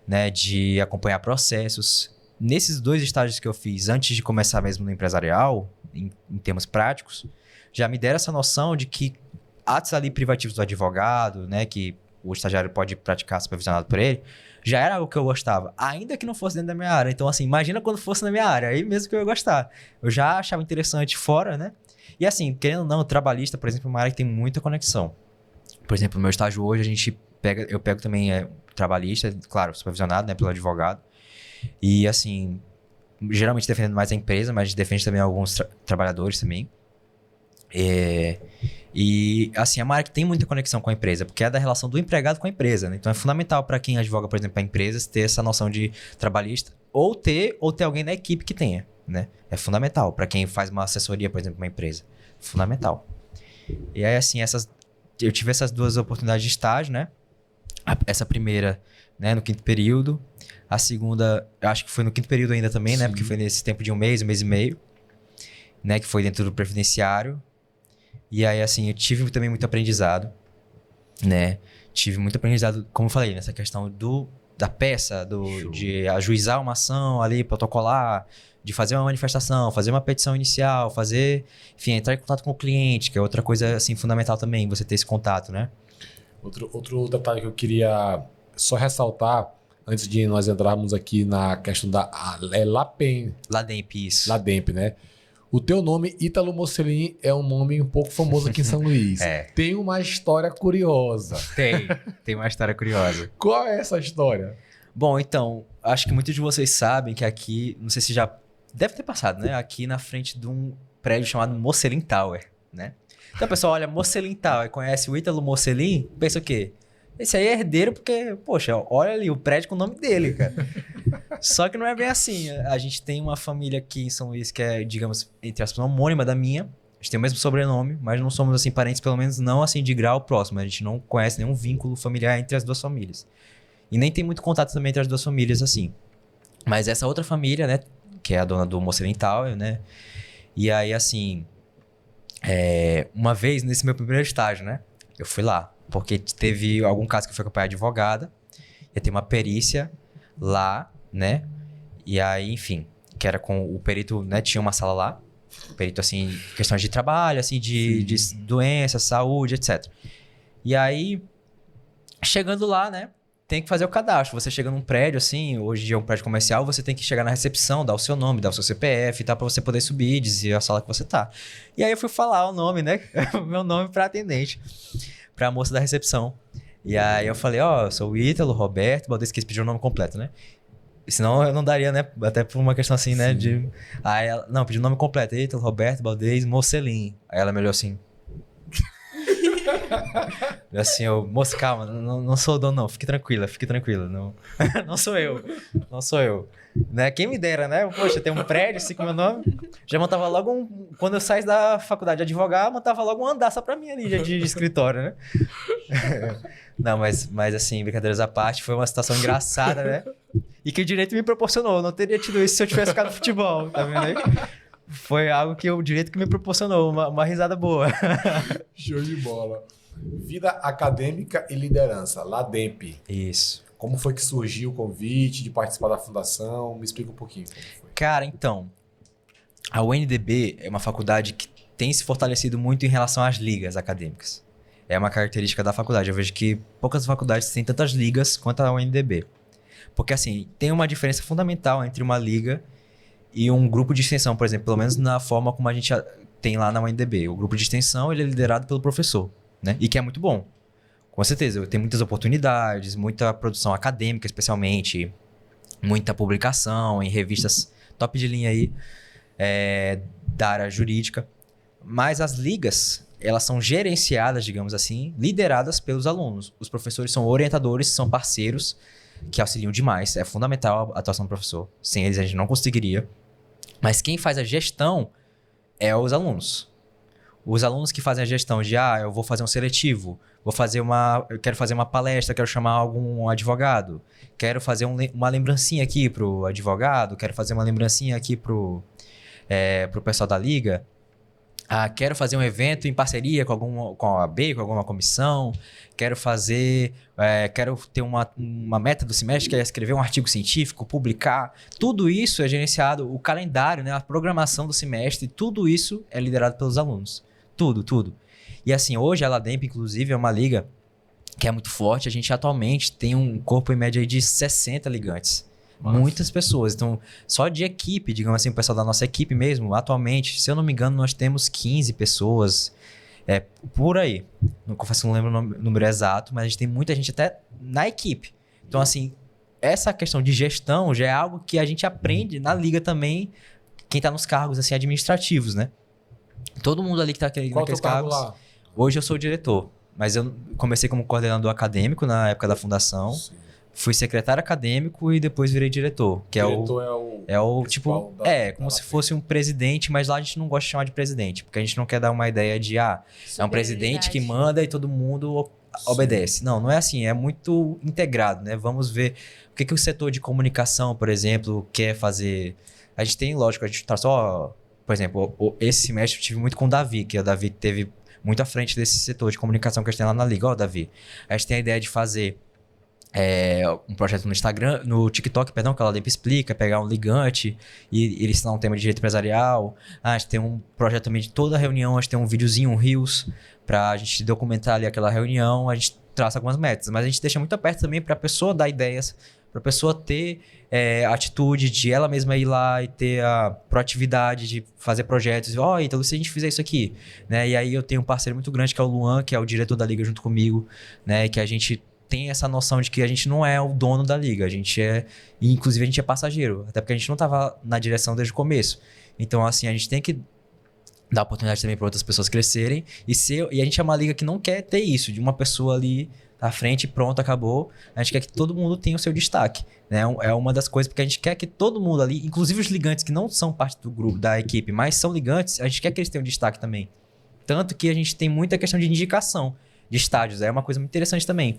né, de acompanhar processos. Nesses 2 estágios que eu fiz antes de começar mesmo no empresarial, em termos práticos, já me deram essa noção de que atos ali privativos do advogado, né, que o estagiário pode praticar supervisionado por ele, já era algo que eu gostava, ainda que não fosse dentro da minha área. Então, assim, imagina quando fosse na minha área, aí mesmo que eu ia gostar. Eu já achava interessante fora, né? E assim, querendo ou não, o trabalhista, por exemplo, é uma área que tem muita conexão. Por exemplo, no meu estágio hoje, eu pego também trabalhista, claro, supervisionado, né, pelo advogado. E assim, geralmente defendendo mais a empresa, mas defende também alguns trabalhadores também. E assim, é uma área que tem muita conexão com a empresa, porque é da relação do empregado com a empresa, né? Então é fundamental para quem advoga, por exemplo, para empresas, ter essa noção de trabalhista, ou ter alguém na equipe que tenha, né? É fundamental para quem faz uma assessoria, por exemplo, uma empresa. Fundamental. E aí, assim, eu tive essas 2 oportunidades de estágio, né? Essa primeira, né, no 5º período. A segunda, eu acho que foi no 5º período ainda também, né? Porque foi nesse tempo de um mês e meio, né? Que foi dentro do previdenciário. E aí, assim, eu tive também muito aprendizado, né? Tive muito aprendizado, como eu falei, nessa questão da peça, de ajuizar uma ação ali, protocolar, de fazer uma manifestação, fazer uma petição inicial, enfim, entrar em contato com o cliente, que é outra coisa, assim, fundamental também, você ter esse contato, né? Outro detalhe que eu queria só ressaltar, antes de nós entrarmos aqui na questão da Lademp, isso. Lademp, né? O teu nome, Ítalo Mocelin, é um nome um pouco famoso aqui em São Luís. Tem uma história curiosa. Tem uma história curiosa. Qual é essa história? Bom, então, acho que muitos de vocês sabem que aqui, não sei se já deve ter passado, né? Aqui na frente de um prédio chamado Mocelin Tower, né? Então, o pessoal olha Mocelin Tower, conhece o Ítalo Mocelin, pensa o quê? Esse aí é herdeiro porque, poxa, olha ali o prédio com o nome dele, cara. Só que não é bem assim. A gente tem uma família aqui em São Luís que é, digamos, entre aspas, homônima da minha. A gente tem o mesmo sobrenome, mas não somos, assim, parentes, pelo menos não, assim, de grau próximo. A gente não conhece nenhum vínculo familiar entre as 2 famílias. E nem tem muito contato também entre as 2 famílias, assim. Mas essa outra família, né, que é a dona do Mocelin Tower, né? E aí, assim, uma vez, nesse meu primeiro estágio, né, eu fui lá. Porque teve algum caso que eu fui acompanhar a advogada, ia ter uma perícia lá, né? E aí, enfim, que era com o perito, né? Tinha uma sala lá, perito, assim, questões de trabalho, assim, de doença, saúde, etc. E aí, chegando lá, né? Tem que fazer o cadastro. Você chega num prédio, assim, hoje em dia é um prédio comercial, você tem que chegar na recepção, dar o seu nome, dar o seu CPF e tal, pra você poder subir e dizer a sala que você tá. E aí eu fui falar o nome, né? O meu nome pra atendente. Pra moça da recepção. E aí eu falei, eu sou o Ítalo Roberto Baldez, que eles pediram o nome completo, né? Senão eu não daria, né? Até por uma questão assim, né? Aí ela, não, pediu o nome completo, Ítalo Roberto Baldez Mocelin. Aí ela me olhou assim. Assim, moça, calma, não sou o dono, não. Fique tranquila. Não, não sou eu. Né? Quem me dera, né? Poxa, tem um prédio assim com meu nome. Já montava logo quando eu saísse da faculdade de advogar, montava logo um andar só pra mim ali, de escritório, né? Não, mas assim, brincadeiras à parte, foi uma situação engraçada, né? E que o direito me proporcionou. Eu não teria tido isso se eu tivesse ficado no futebol, tá vendo aí? Foi algo que o direito que me proporcionou, uma risada boa. Show de bola. Vida acadêmica e liderança, LADEMP. Isso. Como foi que surgiu o convite de participar da fundação? Me explica um pouquinho como foi. Cara, então, a UNDB é uma faculdade que tem se fortalecido muito em relação às ligas acadêmicas. É uma característica da faculdade. Eu vejo que poucas faculdades têm tantas ligas quanto a UNDB. Porque, assim, tem uma diferença fundamental entre uma liga e um grupo de extensão, por exemplo, pelo menos na forma como a gente tem lá na UNDB. O grupo de extensão, ele é liderado pelo professor, né? E que é muito bom. Com certeza, tem muitas oportunidades, muita produção acadêmica, especialmente, muita publicação em revistas top de linha aí, da área jurídica. Mas as ligas, elas são gerenciadas, digamos assim, lideradas pelos alunos. Os professores são orientadores, são parceiros que auxiliam demais. É fundamental a atuação do professor. Sem eles a gente não conseguiria. Mas quem faz a gestão é os alunos. Os alunos que fazem a gestão de, eu vou fazer um seletivo, eu quero fazer uma palestra, quero chamar algum advogado, quero fazer uma lembrancinha aqui pro advogado, quero fazer uma lembrancinha aqui pro pessoal da liga. Quero fazer um evento em parceria com a OAB, com alguma comissão. Quero ter uma meta do semestre, que é escrever um artigo científico, publicar. Tudo isso é gerenciado, o calendário, né, a programação do semestre, tudo isso é liderado pelos alunos. Tudo. E assim, hoje a LADEMP, inclusive, é uma liga que é muito forte. A gente atualmente tem um corpo em média aí de 60 ligantes. Nossa. Muitas pessoas. Então, só de equipe, digamos assim, o pessoal da nossa equipe mesmo, atualmente, se eu não me engano, nós temos 15 pessoas, por aí. Não confesso que não lembro o número exato, mas a gente tem muita gente até na equipe. Então, assim, essa questão de gestão já é algo que a gente aprende na liga também, quem está nos cargos assim, administrativos, né? Todo mundo ali que está naqueles cargos. Lá? Hoje eu sou o diretor, mas eu comecei como coordenador acadêmico na época da fundação. Sim. Fui secretário acadêmico e depois virei diretor. Que diretor é o tipo... como se fosse um presidente, mas lá a gente não gosta de chamar de presidente. Porque a gente não quer dar uma ideia de, é um presidente que manda e todo mundo obedece. Não é assim. É muito integrado, né? Vamos ver o que o setor de comunicação, por exemplo, quer fazer. A gente tem, lógico, a gente tá só... Por exemplo, esse semestre eu tive muito com o Davi, que o Davi teve muito à frente desse setor de comunicação que a gente tem lá na Liga. Davi, a gente tem a ideia de fazer... um projeto no Instagram, no TikTok, perdão, que a LADEMP explica, pegar um ligante e ele ensinar um tema de direito empresarial. A gente tem um projeto também de toda a reunião, a gente tem um videozinho, um Reels, pra gente documentar ali aquela reunião, a gente traça algumas metas, mas a gente deixa muito aberto também pra pessoa dar ideias, pra pessoa ter a atitude de ela mesma ir lá e ter a proatividade de fazer projetos. Então se a gente fizer isso aqui, né? E aí eu tenho um parceiro muito grande que é o Luan, que é o diretor da Liga junto comigo, né? Que a gente tem essa noção de que a gente não é o dono da liga, inclusive a gente é passageiro, até porque a gente não estava na direção desde o começo. Então, assim, a gente tem que dar oportunidade também para outras pessoas crescerem e a gente é uma liga que não quer ter isso, de uma pessoa ali à frente, pronto, acabou. A gente quer que todo mundo tenha o seu destaque, né? É uma das coisas, porque a gente quer que todo mundo ali, inclusive os ligantes que não são parte do grupo, da equipe, mas são ligantes, a gente quer que eles tenham destaque também. Tanto que a gente tem muita questão de indicação de estágios, é uma coisa muito interessante também.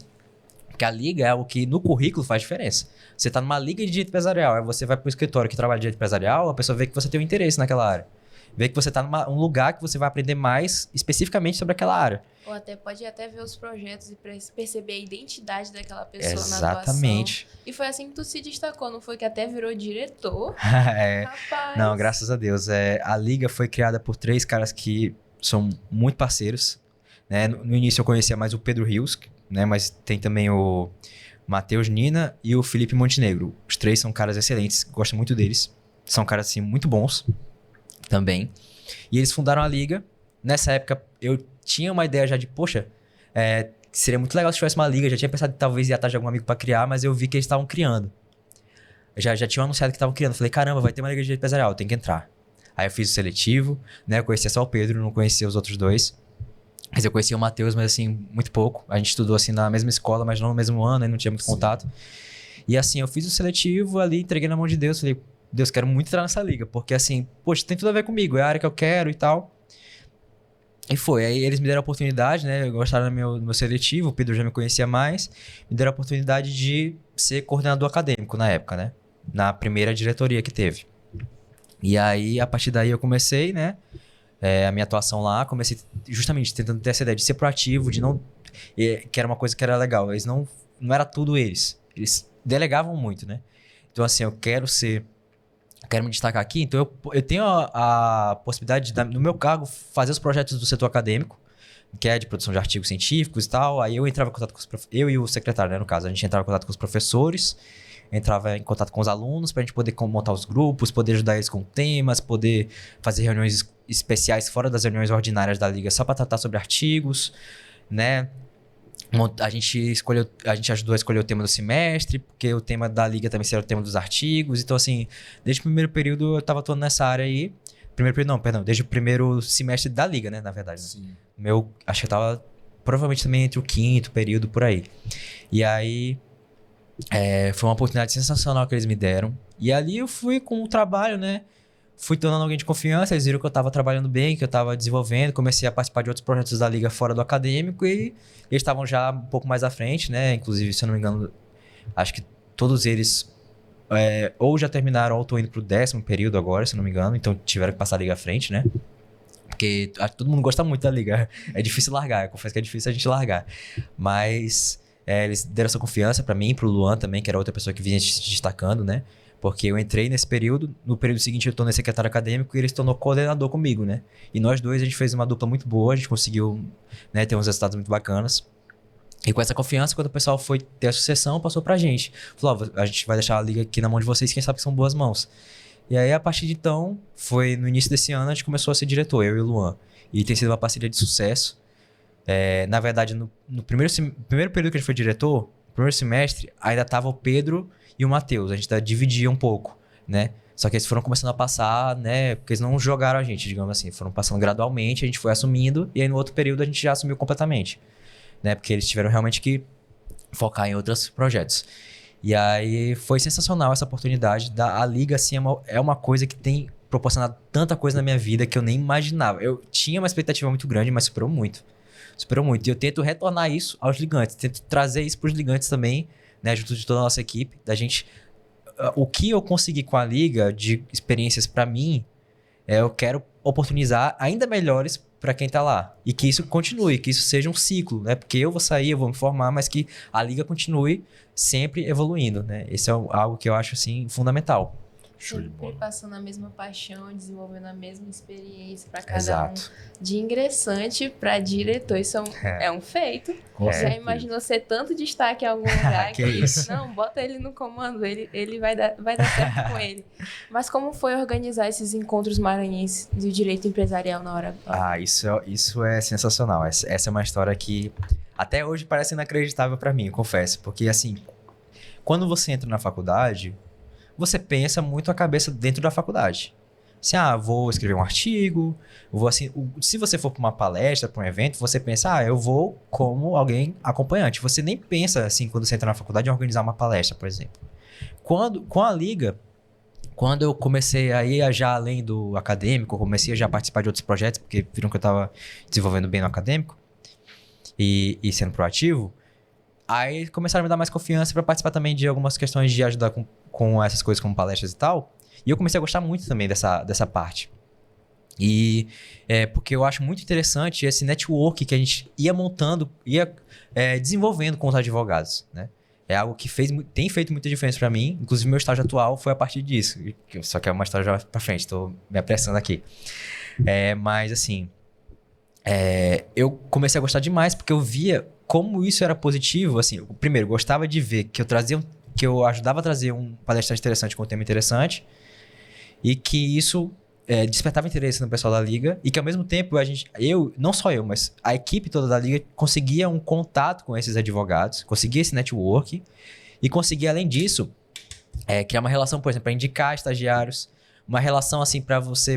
Porque a liga é algo que no currículo faz diferença. Você está numa liga de direito empresarial, aí você vai para o escritório que trabalha de direito empresarial, a pessoa vê que você tem um interesse naquela área. Vê que você está num lugar que você vai aprender mais especificamente sobre aquela área. Ou pode até ver os projetos e perceber a identidade daquela pessoa Exatamente. Na atuação. E foi assim que tu se destacou, não foi que até virou diretor? Rapaz. Não, graças a Deus. A liga foi criada por 3 caras que são muito parceiros. Né? No início eu conhecia mais o Pedro Rios, né? Mas tem também o Matheus Nina e o Felipe Montenegro. Os 3 são caras excelentes, gosto muito deles. São caras, assim, muito bons também. E eles fundaram a liga. Nessa época, eu tinha uma ideia já de, seria muito legal se tivesse uma liga. Já tinha pensado que talvez ia atrás de algum amigo para criar, mas eu vi que eles estavam criando. Já tinham anunciado que estavam criando. Falei, caramba, vai ter uma liga de direito empresarial, tem que entrar. Aí eu fiz o seletivo, né? Eu conhecia só o Pedro, não conhecia os outros 2. Mas eu conhecia o Matheus, mas assim, muito pouco. A gente estudou assim na mesma escola, mas não no mesmo ano, aí não tinha muito contato. E assim, eu fiz o seletivo ali, entreguei na mão de Deus. Falei, Deus, quero muito entrar nessa liga, porque assim, poxa, tem tudo a ver comigo, é a área que eu quero e tal. E foi, aí eles me deram a oportunidade, né? Gostaram do meu seletivo, o Pedro já me conhecia mais, me deram a oportunidade de ser coordenador acadêmico na época, né? Na primeira diretoria que teve. E aí, a partir daí eu comecei, né? A minha atuação lá, comecei justamente tentando ter essa ideia de ser proativo, de não... Que era uma coisa que era legal, eles não era tudo eles delegavam muito, né? Então assim, eu quero me destacar aqui, então eu tenho a possibilidade de, no meu cargo, fazer os projetos do setor acadêmico, que é de produção de artigos científicos e tal. Aí eu entrava em contato com eu e o secretário, né, no caso, a gente entrava em contato com os professores, entrava em contato com os alunos pra gente poder montar os grupos, poder ajudar eles com temas, poder fazer reuniões especiais fora das reuniões ordinárias da liga só para tratar sobre artigos, né? A gente ajudou a escolher o tema do semestre, porque o tema da liga também seria o tema dos artigos. Então, assim, desde o primeiro período eu estava atuando nessa área aí. Desde o primeiro semestre da liga, né, na verdade. Sim. Acho que eu tava provavelmente também entre o quinto período, por aí. E aí, foi uma oportunidade sensacional que eles me deram. E ali eu fui com o trabalho, né? Fui tornando alguém de confiança, eles viram que eu estava trabalhando bem, que eu estava desenvolvendo, comecei a participar de outros projetos da liga fora do acadêmico e eles estavam já um pouco mais à frente, né? Inclusive, se eu não me engano, acho que todos eles ou já terminaram ou estão indo pro 10º período agora, se eu não me engano, então tiveram que passar a liga à frente, né? Porque todo mundo gosta muito da liga, é difícil largar, eu confesso que é difícil a gente largar, mas eles deram essa confiança para mim, pro Luan também, que era outra pessoa que vinha se destacando, né? Porque eu entrei nesse período, no período seguinte eu tornei secretário acadêmico e ele se tornou coordenador comigo, né? E nós dois, a gente fez uma dupla muito boa, a gente conseguiu, né, ter uns resultados muito bacanas. E com essa confiança, quando o pessoal foi ter a sucessão, passou pra gente. Falou, a gente vai deixar a liga aqui na mão de vocês, quem sabe que são boas mãos. E aí, a partir de então, foi no início desse ano, a gente começou a ser diretor, eu e o Luan. E tem sido uma parceria de sucesso. Na verdade, no primeiro período que a gente foi diretor, no primeiro semestre, ainda tava o Pedro e o Matheus, a gente dividia um pouco, né? Só que eles foram começando a passar, né? Porque eles não jogaram a gente, digamos assim. Foram passando gradualmente, a gente foi assumindo. E aí no outro período a gente já assumiu completamente, né? Porque eles tiveram realmente que focar em outros projetos. E aí foi sensacional essa oportunidade. A liga, assim, é uma coisa que tem proporcionado tanta coisa na minha vida que eu nem imaginava. Eu tinha uma expectativa muito grande, mas superou muito. Superou muito. E eu tento retornar isso aos ligantes. Tento trazer isso para os ligantes também, né, junto de toda a nossa equipe, da gente... O que eu consegui com a liga de experiências para mim, eu quero oportunizar ainda melhores para quem tá lá. E que isso continue, que isso seja um ciclo, né? Porque eu vou sair, eu vou me formar, mas que a liga continue sempre evoluindo, né? Esse é algo que eu acho, assim, fundamental. Show de bola. Sempre passando a mesma paixão, desenvolvendo a mesma experiência para cada Exato. um. De ingressante para diretor. Isso é um feito. Com Já certeza. imaginou ser tanto destaque em algum lugar Que isso. Não, bota ele no comando, ele vai dar certo com ele. Mas como foi organizar esses encontros maranhenses do direito empresarial na hora? Isso é sensacional. Essa é uma história que até hoje parece inacreditável para mim, confesso. Porque, assim, quando você entra na faculdade, você pensa muito a cabeça dentro da faculdade. Assim, vou escrever um artigo, vou assim... Se você for para uma palestra, para um evento, você pensa, eu vou como alguém acompanhante. Você nem pensa, assim, quando você entra na faculdade, em organizar uma palestra, por exemplo. Com a liga, quando eu comecei a ir já além do acadêmico, comecei a já participar de outros projetos, porque viram que eu estava desenvolvendo bem no acadêmico e sendo proativo, aí começaram a me dar mais confiança para participar também de algumas questões de ajudar com essas coisas como palestras e tal. E eu comecei a gostar muito também dessa parte. E porque eu acho muito interessante esse network que a gente ia montando, ia desenvolvendo com os advogados, né? É algo que tem feito muita diferença para mim. Inclusive, meu estágio atual foi a partir disso. Só que é uma história já para frente, estou me apressando aqui. Mas, assim, eu comecei a gostar demais porque eu via como isso era positivo. Assim, eu, primeiro, gostava de ver que eu ajudava a trazer um palestrante interessante com um tema interessante e que isso despertava interesse no pessoal da liga e que, ao mesmo tempo, não só eu, mas a equipe toda da liga conseguia um contato com esses advogados, conseguia esse network e conseguia, além disso, criar uma relação, por exemplo, para indicar estagiários, uma relação assim para você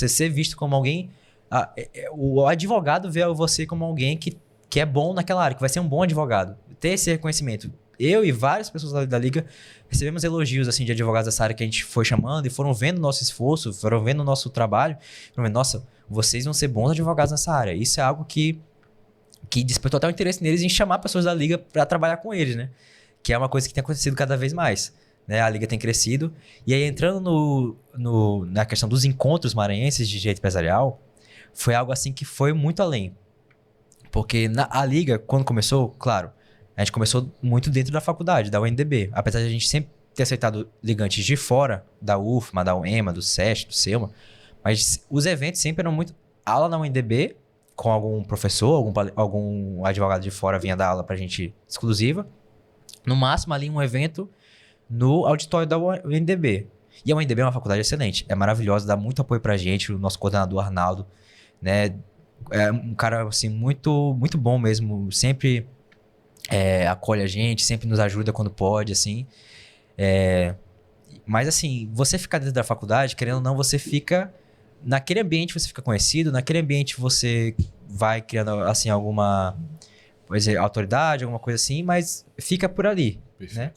ser visto como alguém... o advogado vê você como alguém que é bom naquela área, que vai ser um bom advogado. Ter esse reconhecimento. eu e várias pessoas da Liga recebemos elogios, assim, de advogados dessa área que a gente foi chamando e foram vendo o nosso esforço, foram vendo o nosso trabalho, foram vendo, nossa, vocês vão ser bons advogados nessa área. Isso é algo que despertou até o interesse neles em chamar pessoas da Liga para trabalhar com eles, né? Que é uma coisa que tem acontecido cada vez mais, né? A Liga tem crescido. E aí, entrando na questão dos encontros maranhenses de direito empresarial, foi algo assim que foi muito além. Porque a Liga, quando começou, claro, a gente começou muito dentro da faculdade, da UNDB. Apesar de a gente sempre ter aceitado ligantes de fora, da UFMA, da UEMA, do SESC, do SEUMA, mas os eventos sempre eram muito aula na UNDB, com algum professor, algum advogado de fora vinha dar aula pra gente exclusiva. No máximo ali um evento no auditório da UNDB. E a UNDB é uma faculdade excelente, é maravilhosa, dá muito apoio pra gente, o nosso coordenador Arnaldo, né? É um cara assim muito, muito bom mesmo, sempre acolhe a gente, sempre nos ajuda quando pode, assim. Mas assim, você ficar dentro da faculdade, querendo ou não, você fica... Naquele ambiente você fica conhecido, naquele ambiente você vai criando, assim, alguma autoridade, alguma coisa assim, mas fica por ali, né?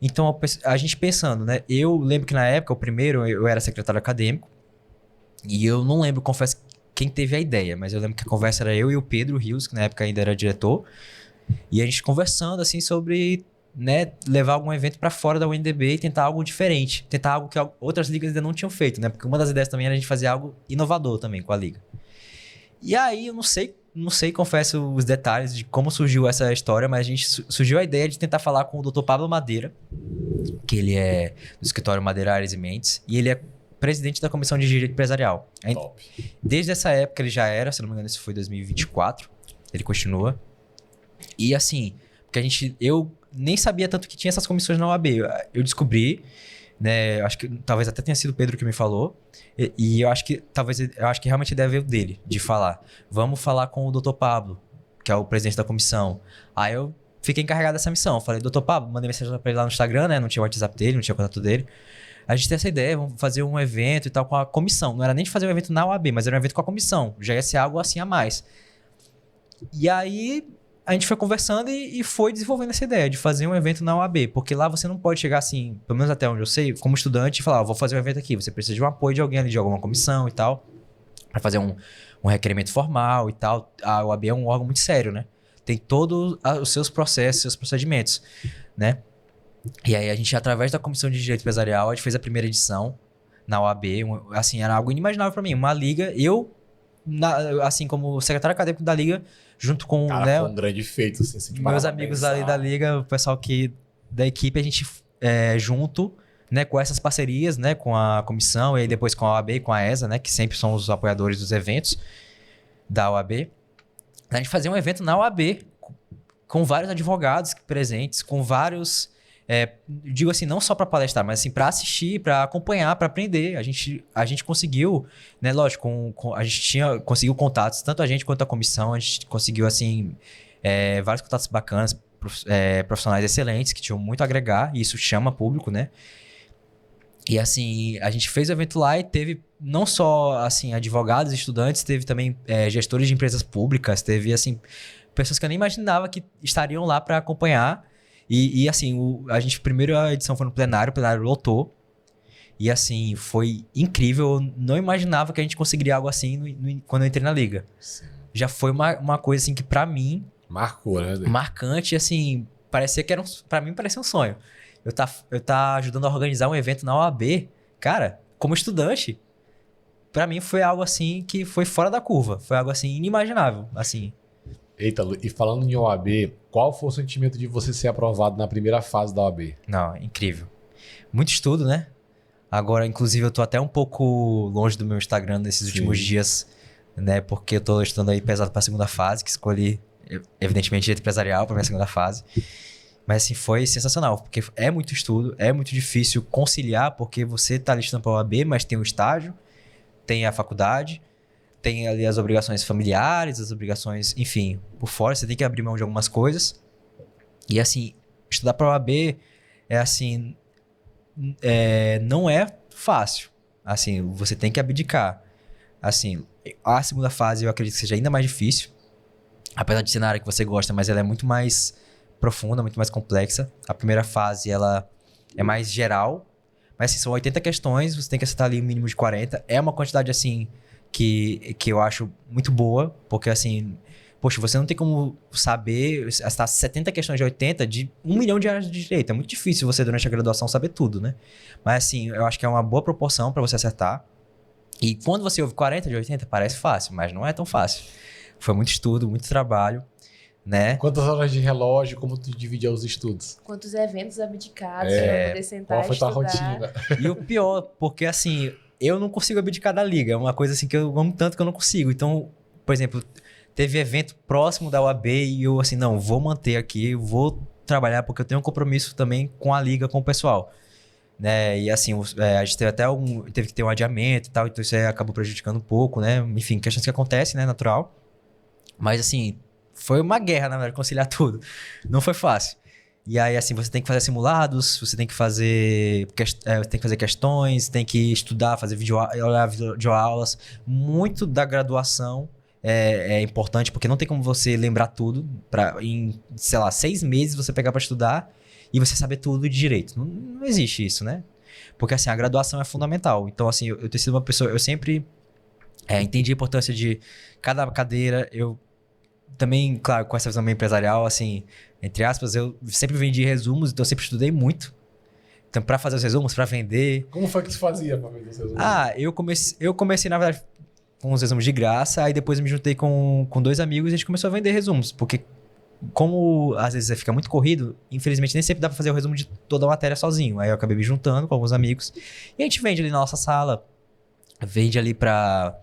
Então, a gente pensando, né? Eu lembro que na época, o primeiro, eu era secretário acadêmico e eu não lembro, confesso, quem teve a ideia, mas eu lembro que a conversa era eu e o Pedro Rios, que na época ainda era diretor, e a gente conversando, assim, sobre... né, levar algum evento para fora da UNDB e tentar algo diferente, tentar algo que outras ligas ainda não tinham feito, né? Porque uma das ideias também era a gente fazer algo inovador também com a liga. E aí eu não sei, confesso os detalhes de como surgiu essa história, mas a gente surgiu a ideia de tentar falar com o Dr. Pablo Madeira, que ele é do escritório Madeira Aires e Mendes, e ele é presidente da Comissão de Direito Empresarial. Top. Desde essa época ele já era, se não me engano, isso foi 2024, ele continua. E assim, porque eu nem sabia tanto que tinha essas comissões na OAB. Eu descobri, né? Acho que talvez até tenha sido o Pedro que me falou. E eu acho que realmente deve veio dele, de falar. Vamos falar com o Dr. Pablo, que é o presidente da comissão. Aí eu fiquei encarregado dessa missão. Falei, Dr. Pablo, mandei mensagem pra ele lá no Instagram, né? Não tinha o WhatsApp dele, não tinha o contato dele. A gente tem essa ideia, vamos fazer um evento e tal com a comissão. Não era nem de fazer um evento na OAB, mas era um evento com a comissão. Já ia ser algo assim a mais. E aí... a gente foi conversando e foi desenvolvendo essa ideia de fazer um evento na UAB. Porque lá você não pode chegar assim, pelo menos até onde eu sei, como estudante, e falar, vou fazer um evento aqui. Você precisa de um apoio de alguém ali, de alguma comissão e tal, para fazer um requerimento formal e tal. A UAB é um órgão muito sério, né? Tem todos os seus processos, seus procedimentos, né? E aí a gente, através da Comissão de Direito Empresarial, a gente fez a primeira edição na UAB. Assim, era algo inimaginável para mim. Uma liga, assim como secretário acadêmico da liga, junto com, cara, né, foi um grande feito, assim, meus amigos ali da liga, o pessoal da equipe, a gente junto, né, com essas parcerias, né, com a comissão e aí depois com a OAB e com a ESA, né, que sempre são os apoiadores dos eventos da OAB. A gente fazia um evento na OAB com vários advogados presentes, com vários, digo assim, não só para palestrar, mas assim, para assistir, para acompanhar, para aprender. A gente conseguiu, né, lógico, a gente conseguiu contatos, tanto a gente quanto a comissão, a gente conseguiu, assim, vários contatos bacanas, profissionais excelentes, que tinham muito a agregar, e isso chama público, né? E assim, a gente fez o evento lá e teve não só, assim, advogados, estudantes, teve também gestores de empresas públicas, teve, assim, pessoas que eu nem imaginava que estariam lá para acompanhar. E assim, primeira edição foi no plenário, o plenário lotou. E assim, foi incrível. Eu não imaginava que a gente conseguiria algo assim quando eu entrei na liga. Sim. Já foi uma coisa assim que pra mim... marcou, né? Marcante, assim, parecia que pra mim parecia um sonho. Eu tá ajudando a organizar um evento na OAB, cara, como estudante, pra mim foi algo assim que foi fora da curva. Foi algo assim inimaginável, assim. Eita, Lu, e falando em OAB, qual foi o sentimento de você ser aprovado na primeira fase da OAB? Não, incrível. Muito estudo, né? Agora, inclusive, eu tô até um pouco longe do meu Instagram nesses últimos dias, né? Porque eu tô estudando aí pesado pra segunda fase, que escolhi, evidentemente, direito empresarial pra minha segunda fase. Mas, assim, foi sensacional, porque é muito estudo, é muito difícil conciliar, porque você tá estudando pra OAB, mas tem o estágio, tem a faculdade, tem ali as obrigações familiares, as obrigações, enfim, por fora, você tem que abrir mão de algumas coisas. E, assim, estudar pra OAB assim, não é fácil. Assim, você tem que abdicar. Assim, a segunda fase eu acredito que seja ainda mais difícil, apesar de ser na área que você gosta, mas ela é muito mais profunda, muito mais complexa. A primeira fase, ela é mais geral. Mas, assim, são 80 questões, você tem que acertar ali um mínimo de 40. É uma quantidade, assim, que eu acho muito boa, porque, assim, poxa, você não tem como saber acertar 70 questões de 80 de 1 milhão de áreas de direito. É muito difícil você, durante a graduação, saber tudo, né? Mas, assim, eu acho que é uma boa proporção para você acertar. E quando você ouve 40 de 80, parece fácil, mas não é tão fácil. Foi muito estudo, muito trabalho, né? Quantas horas de relógio, como tu dividia os estudos? Quantos eventos abdicados pra poder sentar Qual foi e tua estudar. rotina? E o pior, porque assim, eu não consigo abdicar da liga. É uma coisa assim que eu amo tanto que eu não consigo. Então, por exemplo, teve evento próximo da UAB e eu assim, não, vou manter aqui, vou trabalhar porque eu tenho um compromisso também com a liga, com o pessoal. Né? E assim, a gente teve até teve que ter um adiamento e tal, então isso aí acabou prejudicando um pouco, né? Enfim, questões que acontecem, né? Natural. Mas assim, foi uma guerra, na verdade, conciliar tudo. Não foi fácil. E aí, assim, você tem que fazer simulados, você tem que fazer, questões, tem que estudar, fazer olhar videoaulas. Muito da graduação é importante, porque não tem como você lembrar tudo. Em, sei lá, 6 meses você pegar para estudar e você saber tudo de direito. Não existe isso, né? Porque, assim, a graduação é fundamental. Então, assim, eu tenho sido uma pessoa... Eu sempre entendi a importância de cada cadeira. Eu também, claro, com essa visão meio empresarial, assim, entre aspas, eu sempre vendi resumos, então eu sempre estudei muito. Então, para fazer os resumos, para vender... Como foi que tu fazia para vender os resumos? Eu comecei, na verdade, com os resumos de graça, aí depois eu me juntei com 2 amigos e a gente começou a vender resumos, porque como às vezes fica muito corrido, infelizmente nem sempre dá pra fazer o resumo de toda a matéria sozinho. Aí eu acabei me juntando com alguns amigos e a gente vende ali na nossa sala, vende ali pra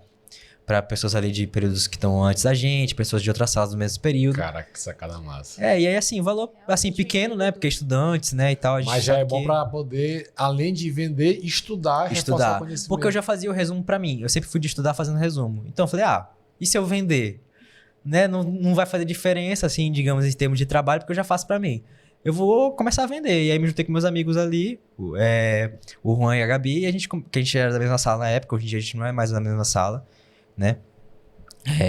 pessoas ali de períodos que estão antes da gente, pessoas de outras salas do mesmo período. Caraca, que sacada massa. E aí assim, valor assim pequeno, né? Porque estudantes, né, e tal. A gente Mas já sabe é bom que- pra poder, além de vender, estudar, reforçar o estudar. conhecimento. Porque eu já fazia o resumo pra mim. Eu sempre fui de estudar fazendo resumo. Então eu falei, e se eu vender? Né? Não vai fazer diferença, assim, digamos, em termos de trabalho, porque eu já faço pra mim. Eu vou começar a vender. E aí me juntei com meus amigos ali, o Juan e a Gabi, e que a gente era da mesma sala na época, hoje em dia a gente não é mais na mesma sala, né?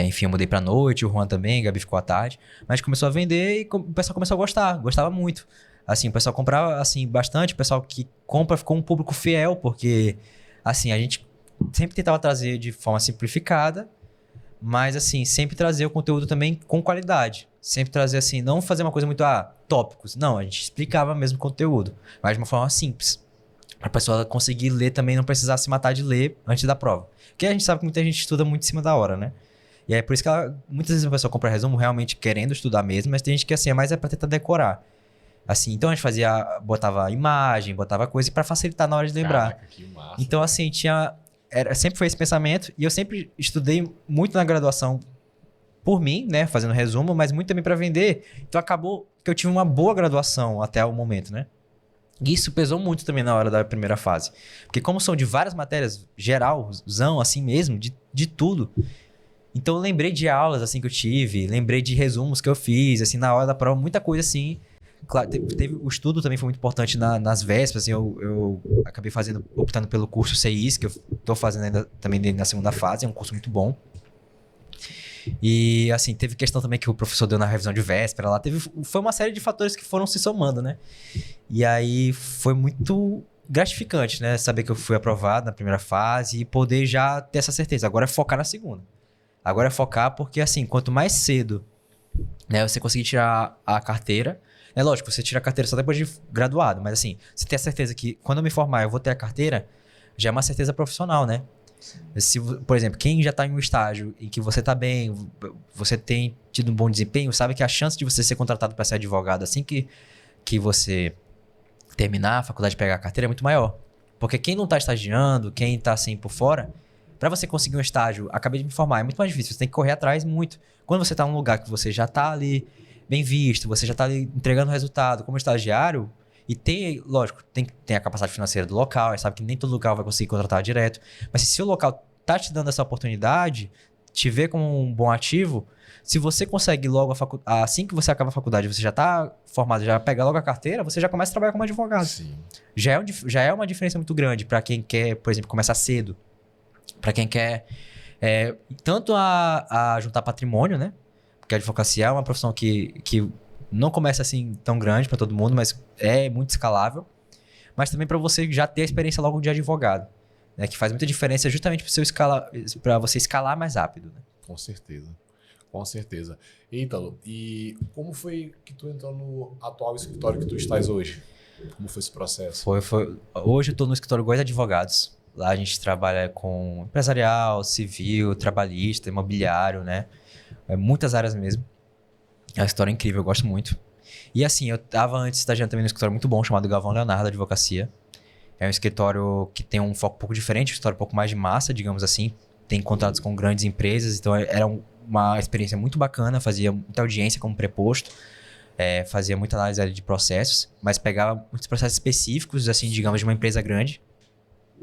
Enfim, eu mudei pra noite, o Juan também, a Gabi ficou à tarde. Mas a gente começou a vender e o pessoal começou a gostava muito. Assim, o pessoal comprava, assim, bastante. O pessoal que compra ficou um público fiel, porque, assim, a gente sempre tentava trazer de forma simplificada, mas, assim, sempre trazer o conteúdo também com qualidade. Sempre trazer, assim, não fazer uma coisa muito, tópicos. Não, a gente explicava mesmo o conteúdo, mas de uma forma simples. Pra pessoa conseguir ler também, não precisar se matar de ler antes da prova. Porque a gente sabe que muita gente estuda muito em cima da hora, né? E aí, por isso que muitas vezes a pessoa compra resumo realmente querendo estudar mesmo, mas tem gente que, assim, mais é pra tentar decorar. Assim, então a gente botava imagem, botava coisa pra facilitar na hora de lembrar. Caraca, que massa. Então, assim, sempre foi esse pensamento. E eu sempre estudei muito na graduação por mim, né? Fazendo resumo, mas muito também pra vender. Então, acabou que eu tive uma boa graduação até o momento, né? E isso pesou muito também na hora da primeira fase. Porque como são de várias matérias, geralzão, assim mesmo, de tudo. Então, eu lembrei de aulas, assim, que eu tive. Lembrei de resumos que eu fiz, assim, na hora da prova. Muita coisa, assim. Claro, o estudo também foi muito importante nas vésperas, assim, eu acabei optando pelo curso CIS, que eu tô fazendo ainda também na segunda fase, é um curso muito bom. E, assim, teve questão também que o professor deu na revisão de véspera lá, foi uma série de fatores que foram se somando, né? E aí foi muito gratificante, né? Saber que eu fui aprovado na primeira fase e poder já ter essa certeza. Agora é focar na segunda. Agora é focar porque, assim, quanto mais cedo, né, você conseguir tirar a carteira. É lógico, você tira a carteira só depois de graduado, mas assim, você tem a certeza que quando eu me formar eu vou ter a carteira, já é uma certeza profissional, né? Se, por exemplo, quem já tá em um estágio em que você tá bem, você tem tido um bom desempenho, sabe que a chance de você ser contratado para ser advogado assim que você terminar a faculdade e pegar a carteira é muito maior. Porque quem não tá estagiando, quem tá assim por fora, para você conseguir um estágio, acabei de me formar, é muito mais difícil, você tem que correr atrás muito. Quando você tá num lugar que você já tá ali bem visto, você já tá ali entregando resultado como estagiário, e tem, lógico, tem a capacidade financeira do local, sabe que nem todo local vai conseguir contratar direto, mas se o local tá te dando essa oportunidade, te vê como um bom ativo, se você consegue logo, assim que você acaba a faculdade, você já tá formado, já pega logo a carteira, você já começa a trabalhar como advogado. Sim. Já é uma diferença muito grande para quem quer, por exemplo, começar cedo, para quem quer tanto a juntar patrimônio, né? Porque a advocacia é uma profissão que Não começa assim tão grande para todo mundo, mas é muito escalável. Mas também para você já ter a experiência logo de advogado, né? Que faz muita diferença justamente para você escalar mais rápido, né? Com certeza. Com certeza. Ítalo, e como foi que tu entrou no atual escritório que tu estás hoje? Como foi esse processo? Hoje eu estou no escritório Góes Advogados. Lá a gente trabalha com empresarial, civil, trabalhista, imobiliário, né? Muitas áreas mesmo. É uma história incrível, eu gosto muito. E assim, eu estava antes estagiando também no escritório muito bom, chamado Galvão Leonardo Advocacia. É um escritório que tem um foco um pouco diferente, um escritório um pouco mais de massa, digamos assim. Tem contratos com grandes empresas, então era uma experiência muito bacana, fazia muita audiência como preposto, fazia muita análise ali de processos, mas pegava muitos processos específicos, assim, digamos, de uma empresa grande.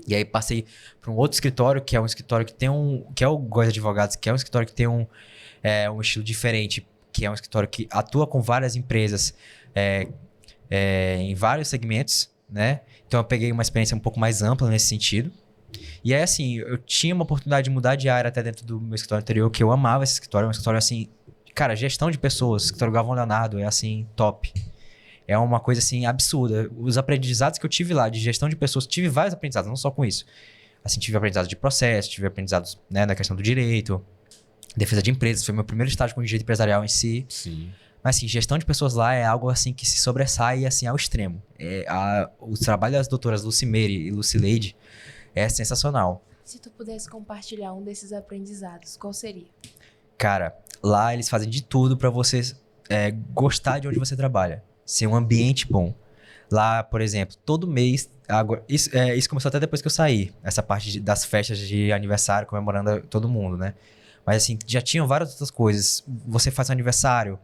E aí passei para um outro escritório, que é um escritório que tem que é o Góes Advogados, que é um escritório que tem um estilo diferente, que é um escritório que atua com várias empresas em vários segmentos, né? Então eu peguei uma experiência um pouco mais ampla nesse sentido. E aí, assim, eu tinha uma oportunidade de mudar de área até dentro do meu escritório anterior, que eu amava esse escritório. É um escritório, assim, cara, gestão de pessoas, escritório Galvão Leonardo é, assim, top. É uma coisa, assim, absurda. Os aprendizados que eu tive lá de gestão de pessoas, tive vários aprendizados, não só com isso. Assim, tive aprendizados de processo, tive aprendizados, né, na questão do direito, defesa de empresas, foi meu primeiro estágio com direito empresarial em si. Sim. Mas, assim, gestão de pessoas lá é algo, assim, que se sobressai, assim, ao extremo. O trabalho das doutoras Lucimeire e Lucileide é sensacional. Se tu pudesse compartilhar um desses aprendizados, qual seria? Cara, lá eles fazem de tudo pra você gostar de onde você trabalha. Ser um ambiente bom. Lá, por exemplo, todo mês... Isso começou até depois que eu saí. Essa parte das festas de aniversário, comemorando todo mundo, né? Mas assim, já tinham várias outras coisas. Você faz um aniversário,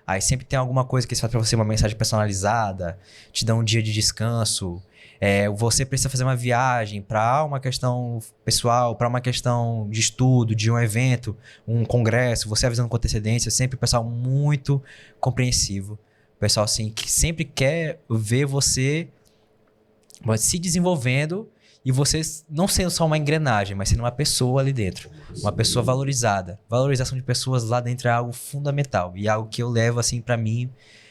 aí sempre tem alguma coisa que eles fazem pra você, uma mensagem personalizada, te dão um dia de descanso. Você precisa fazer uma viagem para uma questão pessoal, para uma questão de estudo, de um evento, um congresso, você avisando com antecedência, sempre o pessoal muito compreensivo. O pessoal assim, que sempre quer ver você se desenvolvendo e você não sendo só uma engrenagem, mas sendo uma pessoa ali dentro. Uma pessoa valorizada. Valorização de pessoas lá dentro é algo fundamental e algo que eu levo assim para mim,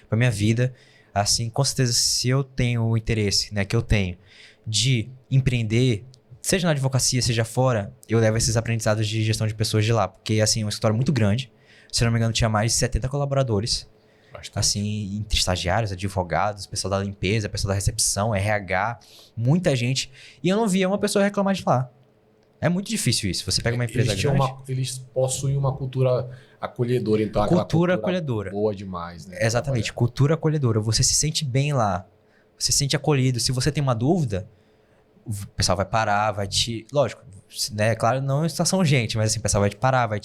para minha vida. Assim, com certeza, se eu tenho o interesse, né, que eu tenho de empreender, seja na advocacia, seja fora, eu levo esses aprendizados de gestão de pessoas de lá. Porque, assim, é um escritório muito grande. Se eu não me engano, tinha mais de 70 colaboradores. Bastante. Assim, entre estagiários, advogados, pessoal da limpeza, pessoal da recepção, RH, muita gente. E eu não via uma pessoa reclamar de lá. É muito difícil isso. Você pega uma empresa grande... Eles possuem uma cultura acolhedora, então cultura acolhedora. Boa demais, né? Exatamente, cultura acolhedora. Você se sente bem lá. Você se sente acolhido. Se você tem uma dúvida, o pessoal vai parar, vai te... Lógico, né? Claro, não em situação urgente, mas assim, o pessoal vai te parar, vai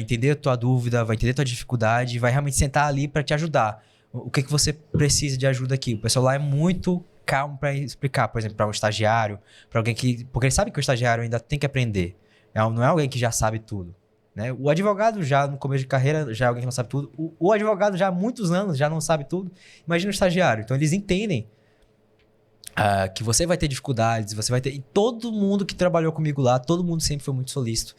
entender a tua dúvida, vai entender a tua dificuldade, vai realmente sentar ali para te ajudar. O que você precisa de ajuda aqui? O pessoal lá é muito calmo para explicar, por exemplo, para um estagiário, para alguém que... Porque ele sabe que o estagiário ainda tem que aprender. Não é alguém que já sabe tudo, né? O advogado já no começo de carreira já é alguém que não sabe tudo. O advogado já há muitos anos já não sabe tudo. Imagina o estagiário. Então eles entendem que você vai ter dificuldades, você vai ter... E todo mundo que trabalhou comigo lá, todo mundo sempre foi muito solícito.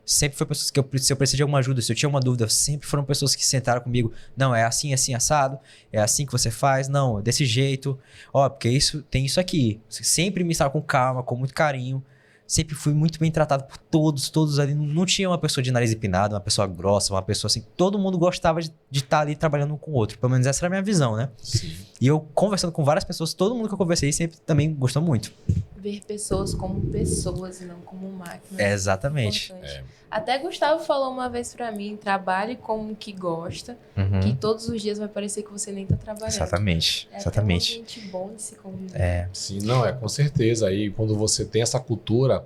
Sempre foi pessoas que se eu precisei de alguma ajuda, se eu tinha uma dúvida, sempre foram pessoas que sentaram comigo. Não, é assim, assim, assado. É assim que você faz. Não, é desse jeito. Ó, porque isso tem isso aqui. Sempre me estava com calma, com muito carinho. Sempre fui muito bem tratado por todos ali. Não tinha uma pessoa de nariz empinado, uma pessoa grossa, uma pessoa assim. Todo mundo gostava de estar ali trabalhando um com o outro. Pelo menos essa era a minha visão, né? Sim. E eu conversando com várias pessoas, todo mundo que eu conversei sempre também gostou muito. Ver pessoas como pessoas e não como máquinas. Exatamente. Até Gustavo falou uma vez pra mim, trabalhe como que gosta, que todos os dias vai parecer que você nem tá trabalhando. Exatamente. Exatamente. É um ambiente bom de se conviver. Sim, não, com certeza. Aí quando você tem essa cultura,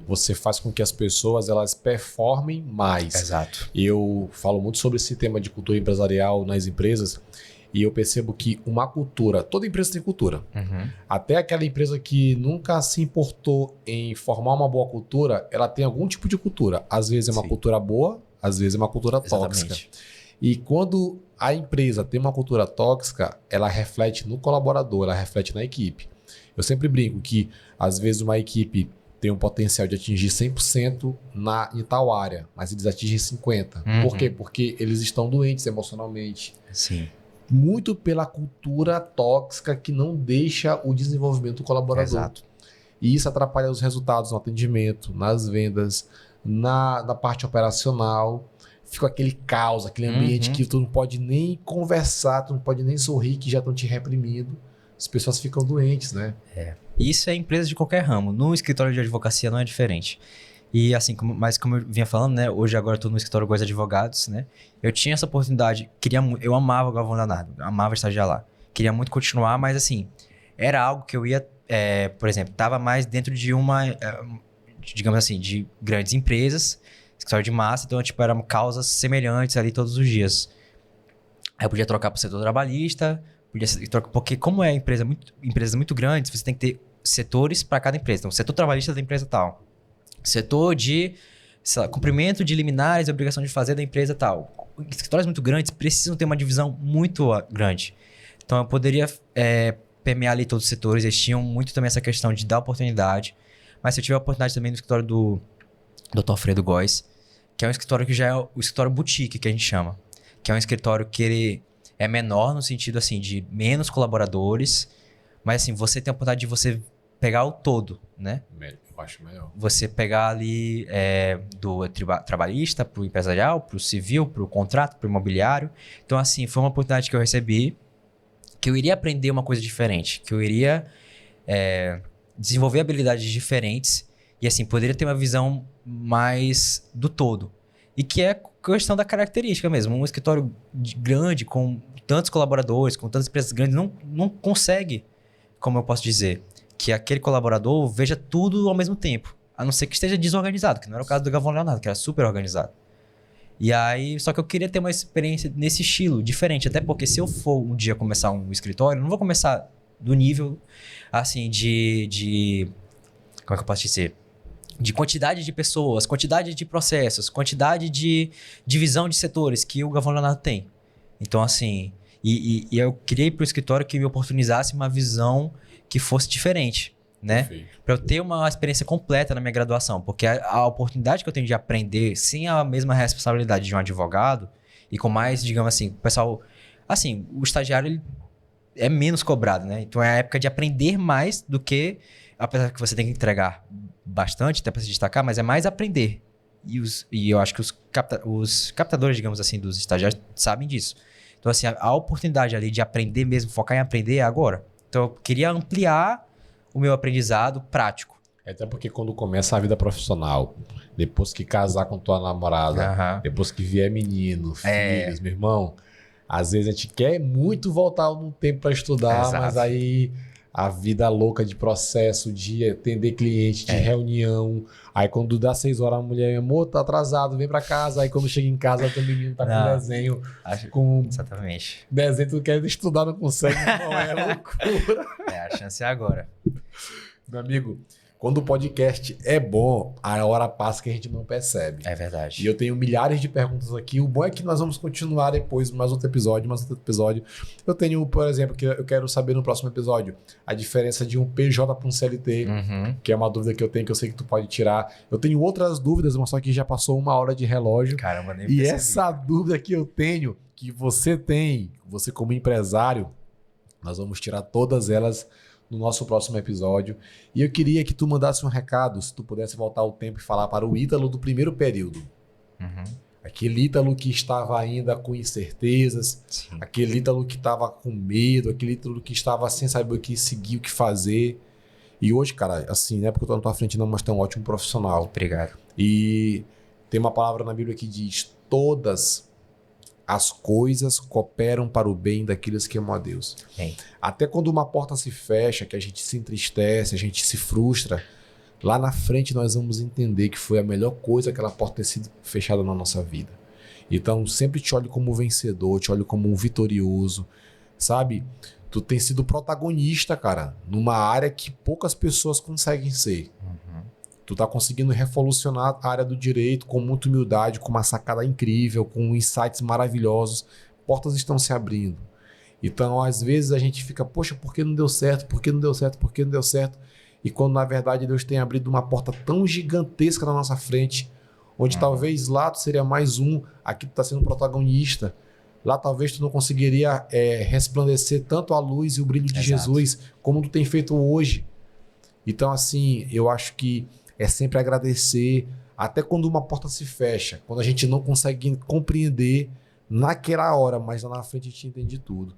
você faz com que as pessoas elas performem mais. Exato. Eu falo muito sobre esse tema de cultura empresarial nas empresas e eu percebo que uma cultura, toda empresa tem cultura. Até aquela empresa que nunca se importou em formar uma boa cultura, ela tem algum tipo de cultura. Às vezes é uma cultura boa, às vezes é uma cultura tóxica. E quando a empresa tem uma cultura tóxica, ela reflete no colaborador, ela reflete na equipe. Eu sempre brinco que às vezes uma equipe tenho um potencial de atingir 100% em tal área, mas eles atingem 50%. Por quê? Porque eles estão doentes emocionalmente. Sim. Muito pela cultura tóxica que não deixa o desenvolvimento do colaborador. Exato. E isso atrapalha os resultados no atendimento, nas vendas, na parte operacional. Fica aquele caos, aquele ambiente que tu não pode nem conversar, tu não pode nem sorrir, que já estão te reprimindo. As pessoas ficam doentes, né? Isso é empresa de qualquer ramo. No escritório de advocacia não é diferente. E assim, mas como eu vinha falando, né? Hoje agora eu tô no escritório Góes Advogados, né? Eu tinha essa oportunidade, eu amava o Galvão Leonardo, amava estagiar lá. Queria muito continuar, mas assim, era algo que eu ia, por exemplo, tava mais dentro de digamos assim, de grandes empresas, escritório de massa, então tipo, eram causas semelhantes ali todos os dias. Aí eu podia trocar pro setor trabalhista, porque como é empresas muito grandes, você tem que ter setores para cada empresa. Então, setor trabalhista da empresa tal. Setor de, sei lá, cumprimento de liminares e obrigação de fazer da empresa tal. Escritórios muito grandes precisam ter uma divisão muito grande. Então, eu poderia permear ali todos os setores. Eles tinham muito também essa questão de dar oportunidade. Mas se eu tiver a oportunidade também no escritório do Dr. Alfredo Góes, que é um escritório que já é o escritório boutique, que a gente chama. Que é um escritório que ele é menor no sentido, assim, de menos colaboradores. Mas, assim, você tem a oportunidade de você pegar o todo, né? Eu acho melhor. Você pegar ali do trabalhista pro empresarial, pro civil, pro contrato, pro imobiliário. Então, assim, foi uma oportunidade que eu recebi, que eu iria aprender uma coisa diferente, que eu iria desenvolver habilidades diferentes e, assim, poderia ter uma visão mais do todo. E que é questão da característica mesmo. Um escritório grande, com tantos colaboradores, com tantas empresas grandes, não consegue, como eu posso dizer, que aquele colaborador veja tudo ao mesmo tempo. A não ser que esteja desorganizado, que não era o caso do Galvão Leonardo, que era super organizado. E aí, só que eu queria ter uma experiência nesse estilo, diferente. Até porque se eu for um dia começar um escritório, eu não vou começar do nível, assim, como é que eu posso dizer? De quantidade de pessoas, quantidade de processos, quantidade de divisão de setores que o Galvão Leonardo tem. Então, assim, e eu queria ir para o escritório que me oportunizasse uma visão que fosse diferente, né? Para eu ter uma experiência completa na minha graduação, porque a oportunidade que eu tenho de aprender sem a mesma responsabilidade de um advogado e com mais, digamos assim, o pessoal... Assim, o estagiário ele é menos cobrado, né? Então é a época de aprender mais do que... Apesar que você tem que entregar bastante, até para se destacar, mas é mais aprender. E eu acho que os captadores, digamos assim, dos estagiários sabem disso. Então, assim, a oportunidade ali de aprender mesmo, focar em aprender é agora. Então, eu queria ampliar o meu aprendizado prático. Até porque quando começa a vida profissional, depois que casar com tua namorada, depois que vier menino, filhos, meu irmão, às vezes a gente quer muito voltar no tempo para estudar, mas aí... A vida louca de processo, de atender cliente, de reunião. Aí quando dá 6 horas, a mulher, amor, tá atrasado, vem pra casa. Aí quando chega em casa, o menino tá com desenho. Exatamente. Desenho, tu quer estudar, não consegue. Não, é loucura. A chance é agora. Meu amigo, quando o podcast é bom, a hora passa que a gente não percebe. É verdade. E eu tenho milhares de perguntas aqui. O bom é que nós vamos continuar depois, mais outro episódio. Eu tenho, por exemplo, que eu quero saber no próximo episódio, a diferença de um PJ para um CLT, que é uma dúvida que eu tenho, que eu sei que tu pode tirar. Eu tenho outras dúvidas, mas só que já passou 1 hora de relógio. Caramba, nem E percebi. essa dúvida que eu tenho, que você tem, você como empresário, nós vamos tirar todas elas no nosso próximo episódio. E eu queria que tu mandasse um recado, se tu pudesse voltar o tempo e falar para o Ítalo do primeiro período. Aquele Ítalo que estava ainda com incertezas, aquele Ítalo que estava com medo, aquele Ítalo que estava sem saber o que seguir, o que fazer. E hoje, cara, assim, não é porque eu tô na tua frente não, mas tu é um ótimo profissional. Obrigado. E tem uma palavra na Bíblia que diz: todas as coisas cooperam para o bem daqueles que amam a Deus. Até quando uma porta se fecha, que a gente se entristece, a gente se frustra, lá na frente nós vamos entender que foi a melhor coisa aquela porta ter sido fechada na nossa vida. Então sempre te olho como vencedor, te olho como um vitorioso, sabe? Tu tem sido protagonista, cara, numa área que poucas pessoas conseguem ser. Tu tá conseguindo revolucionar a área do direito com muita humildade, com uma sacada incrível, com insights maravilhosos. Portas estão se abrindo. Então, às vezes, a gente fica, poxa, por que não deu certo? Por que não deu certo? Por que não deu certo? e quando na verdade Deus tem abrido uma porta tão gigantesca na nossa frente, onde talvez lá tu seria mais um, aqui tu tá sendo protagonista. Lá talvez tu não conseguiria resplandecer tanto a luz e o brilho de Jesus como tu tem feito hoje. Então, assim, eu acho que é sempre agradecer, até quando uma porta se fecha, quando a gente não consegue compreender naquela hora, mas lá na frente a gente entende tudo.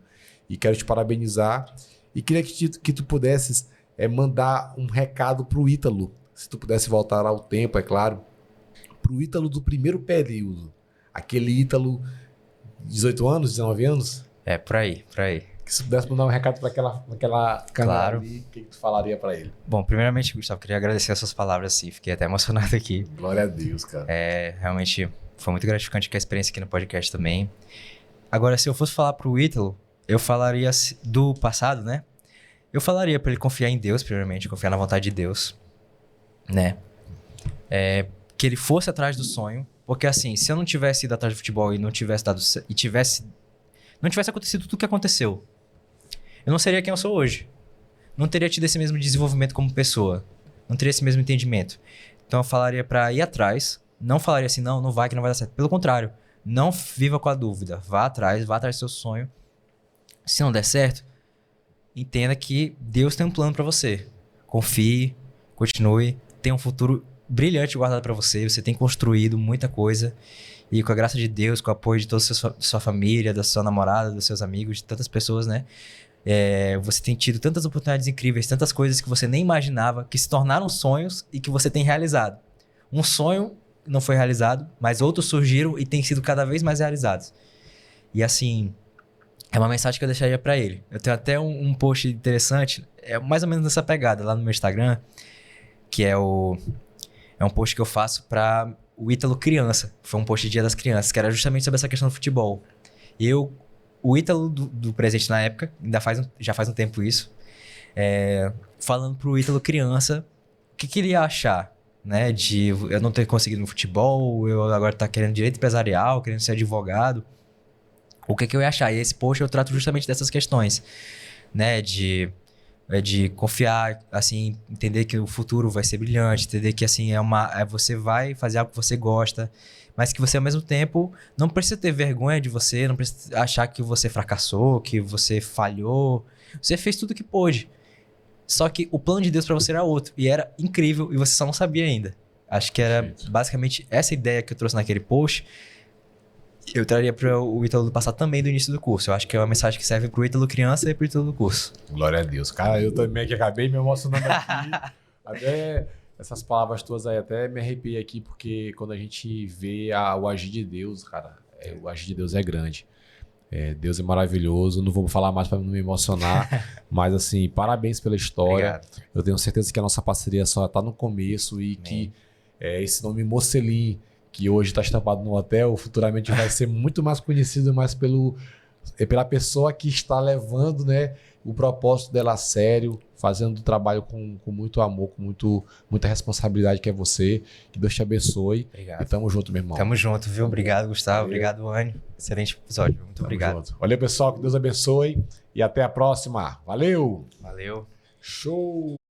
E quero te parabenizar e queria que tu pudesses mandar um recado pro Ítalo, se tu pudesse voltar ao tempo, é claro, pro Ítalo do primeiro período, aquele Ítalo 18 anos, 19 anos? Por aí. Que se pudesse mandar um recado para aquela câmera Claro. ali, o que tu falaria para ele? Bom, primeiramente, Gustavo, queria agradecer as suas palavras, sim. Fiquei até emocionado aqui. Glória a Deus, cara. Realmente foi muito gratificante que a experiência aqui no podcast também. Agora, se eu fosse falar pro Ítalo, eu falaria do passado, né? Eu falaria para ele confiar em Deus, primeiramente, confiar na vontade de Deus, né? Que ele fosse atrás do sonho, porque assim, se eu não tivesse ido atrás do futebol e não tivesse não tivesse acontecido tudo o que aconteceu, eu não seria quem eu sou hoje. Não teria tido esse mesmo desenvolvimento como pessoa. Não teria esse mesmo entendimento. Então eu falaria pra ir atrás. Não falaria assim, não vai que não vai dar certo. Pelo contrário, não viva com a dúvida. Vá atrás do seu sonho. Se não der certo, entenda que Deus tem um plano pra você. Confie, continue, tem um futuro brilhante guardado pra você. Você tem construído muita coisa. E com a graça de Deus, com o apoio de toda a sua família, da sua namorada, dos seus amigos, de tantas pessoas, né? Você tem tido tantas oportunidades incríveis, tantas coisas que você nem imaginava, que se tornaram sonhos e que você tem realizado. Um sonho não foi realizado, mas outros surgiram e têm sido cada vez mais realizados. E assim, é uma mensagem que eu deixaria pra ele. Eu tenho até um post interessante, mais ou menos nessa pegada, lá no meu Instagram, que é um post que eu faço pra o Ítalo criança. Foi um post de Dia das Crianças, que era justamente sobre essa questão do futebol. O Ítalo do presente na época, já faz um tempo isso, falando pro Ítalo criança o que ele ia achar, né? De eu não ter conseguido no futebol, eu agora tá querendo direito empresarial, querendo ser advogado. O que eu ia achar? E esse post eu trato justamente dessas questões, né? De confiar, assim, entender que o futuro vai ser brilhante, entender que, assim, você vai fazer algo que você gosta, mas que você, ao mesmo tempo, não precisa ter vergonha de você, não precisa achar que você fracassou, que você falhou. Você fez tudo o que pôde. Só que o plano de Deus pra você era outro, e era incrível, e você só não sabia ainda. Acho que era basicamente essa ideia que eu trouxe naquele post. Eu traria para o Ítalo do passado também do início do curso. Eu acho que é uma mensagem que serve pro Ítalo criança e pro Ítalo do curso. Glória a Deus. Cara, eu também que acabei me emocionando aqui. Até essas palavras tuas aí até me arrepiei aqui, porque quando a gente vê o agir de Deus, cara, o agir de Deus é grande. Deus é maravilhoso. Não vou falar mais para não me emocionar, mas assim, parabéns pela história. Obrigado. Eu tenho certeza que a nossa parceria só tá no começo e que esse nome Mocelin, que hoje está estampado no hotel, futuramente vai ser muito mais conhecido mais pela pessoa que está levando, né, o propósito dela a sério, fazendo o trabalho com muito amor, com muita responsabilidade, que é você. Que Deus te abençoe. Obrigado. E tamo junto, meu irmão. Tamo junto, viu? Obrigado, Gustavo. Valeu. Obrigado, Anny. Excelente episódio. Muito obrigado. Junto. Valeu, pessoal. Que Deus abençoe. E até a próxima. Valeu! Valeu. Show!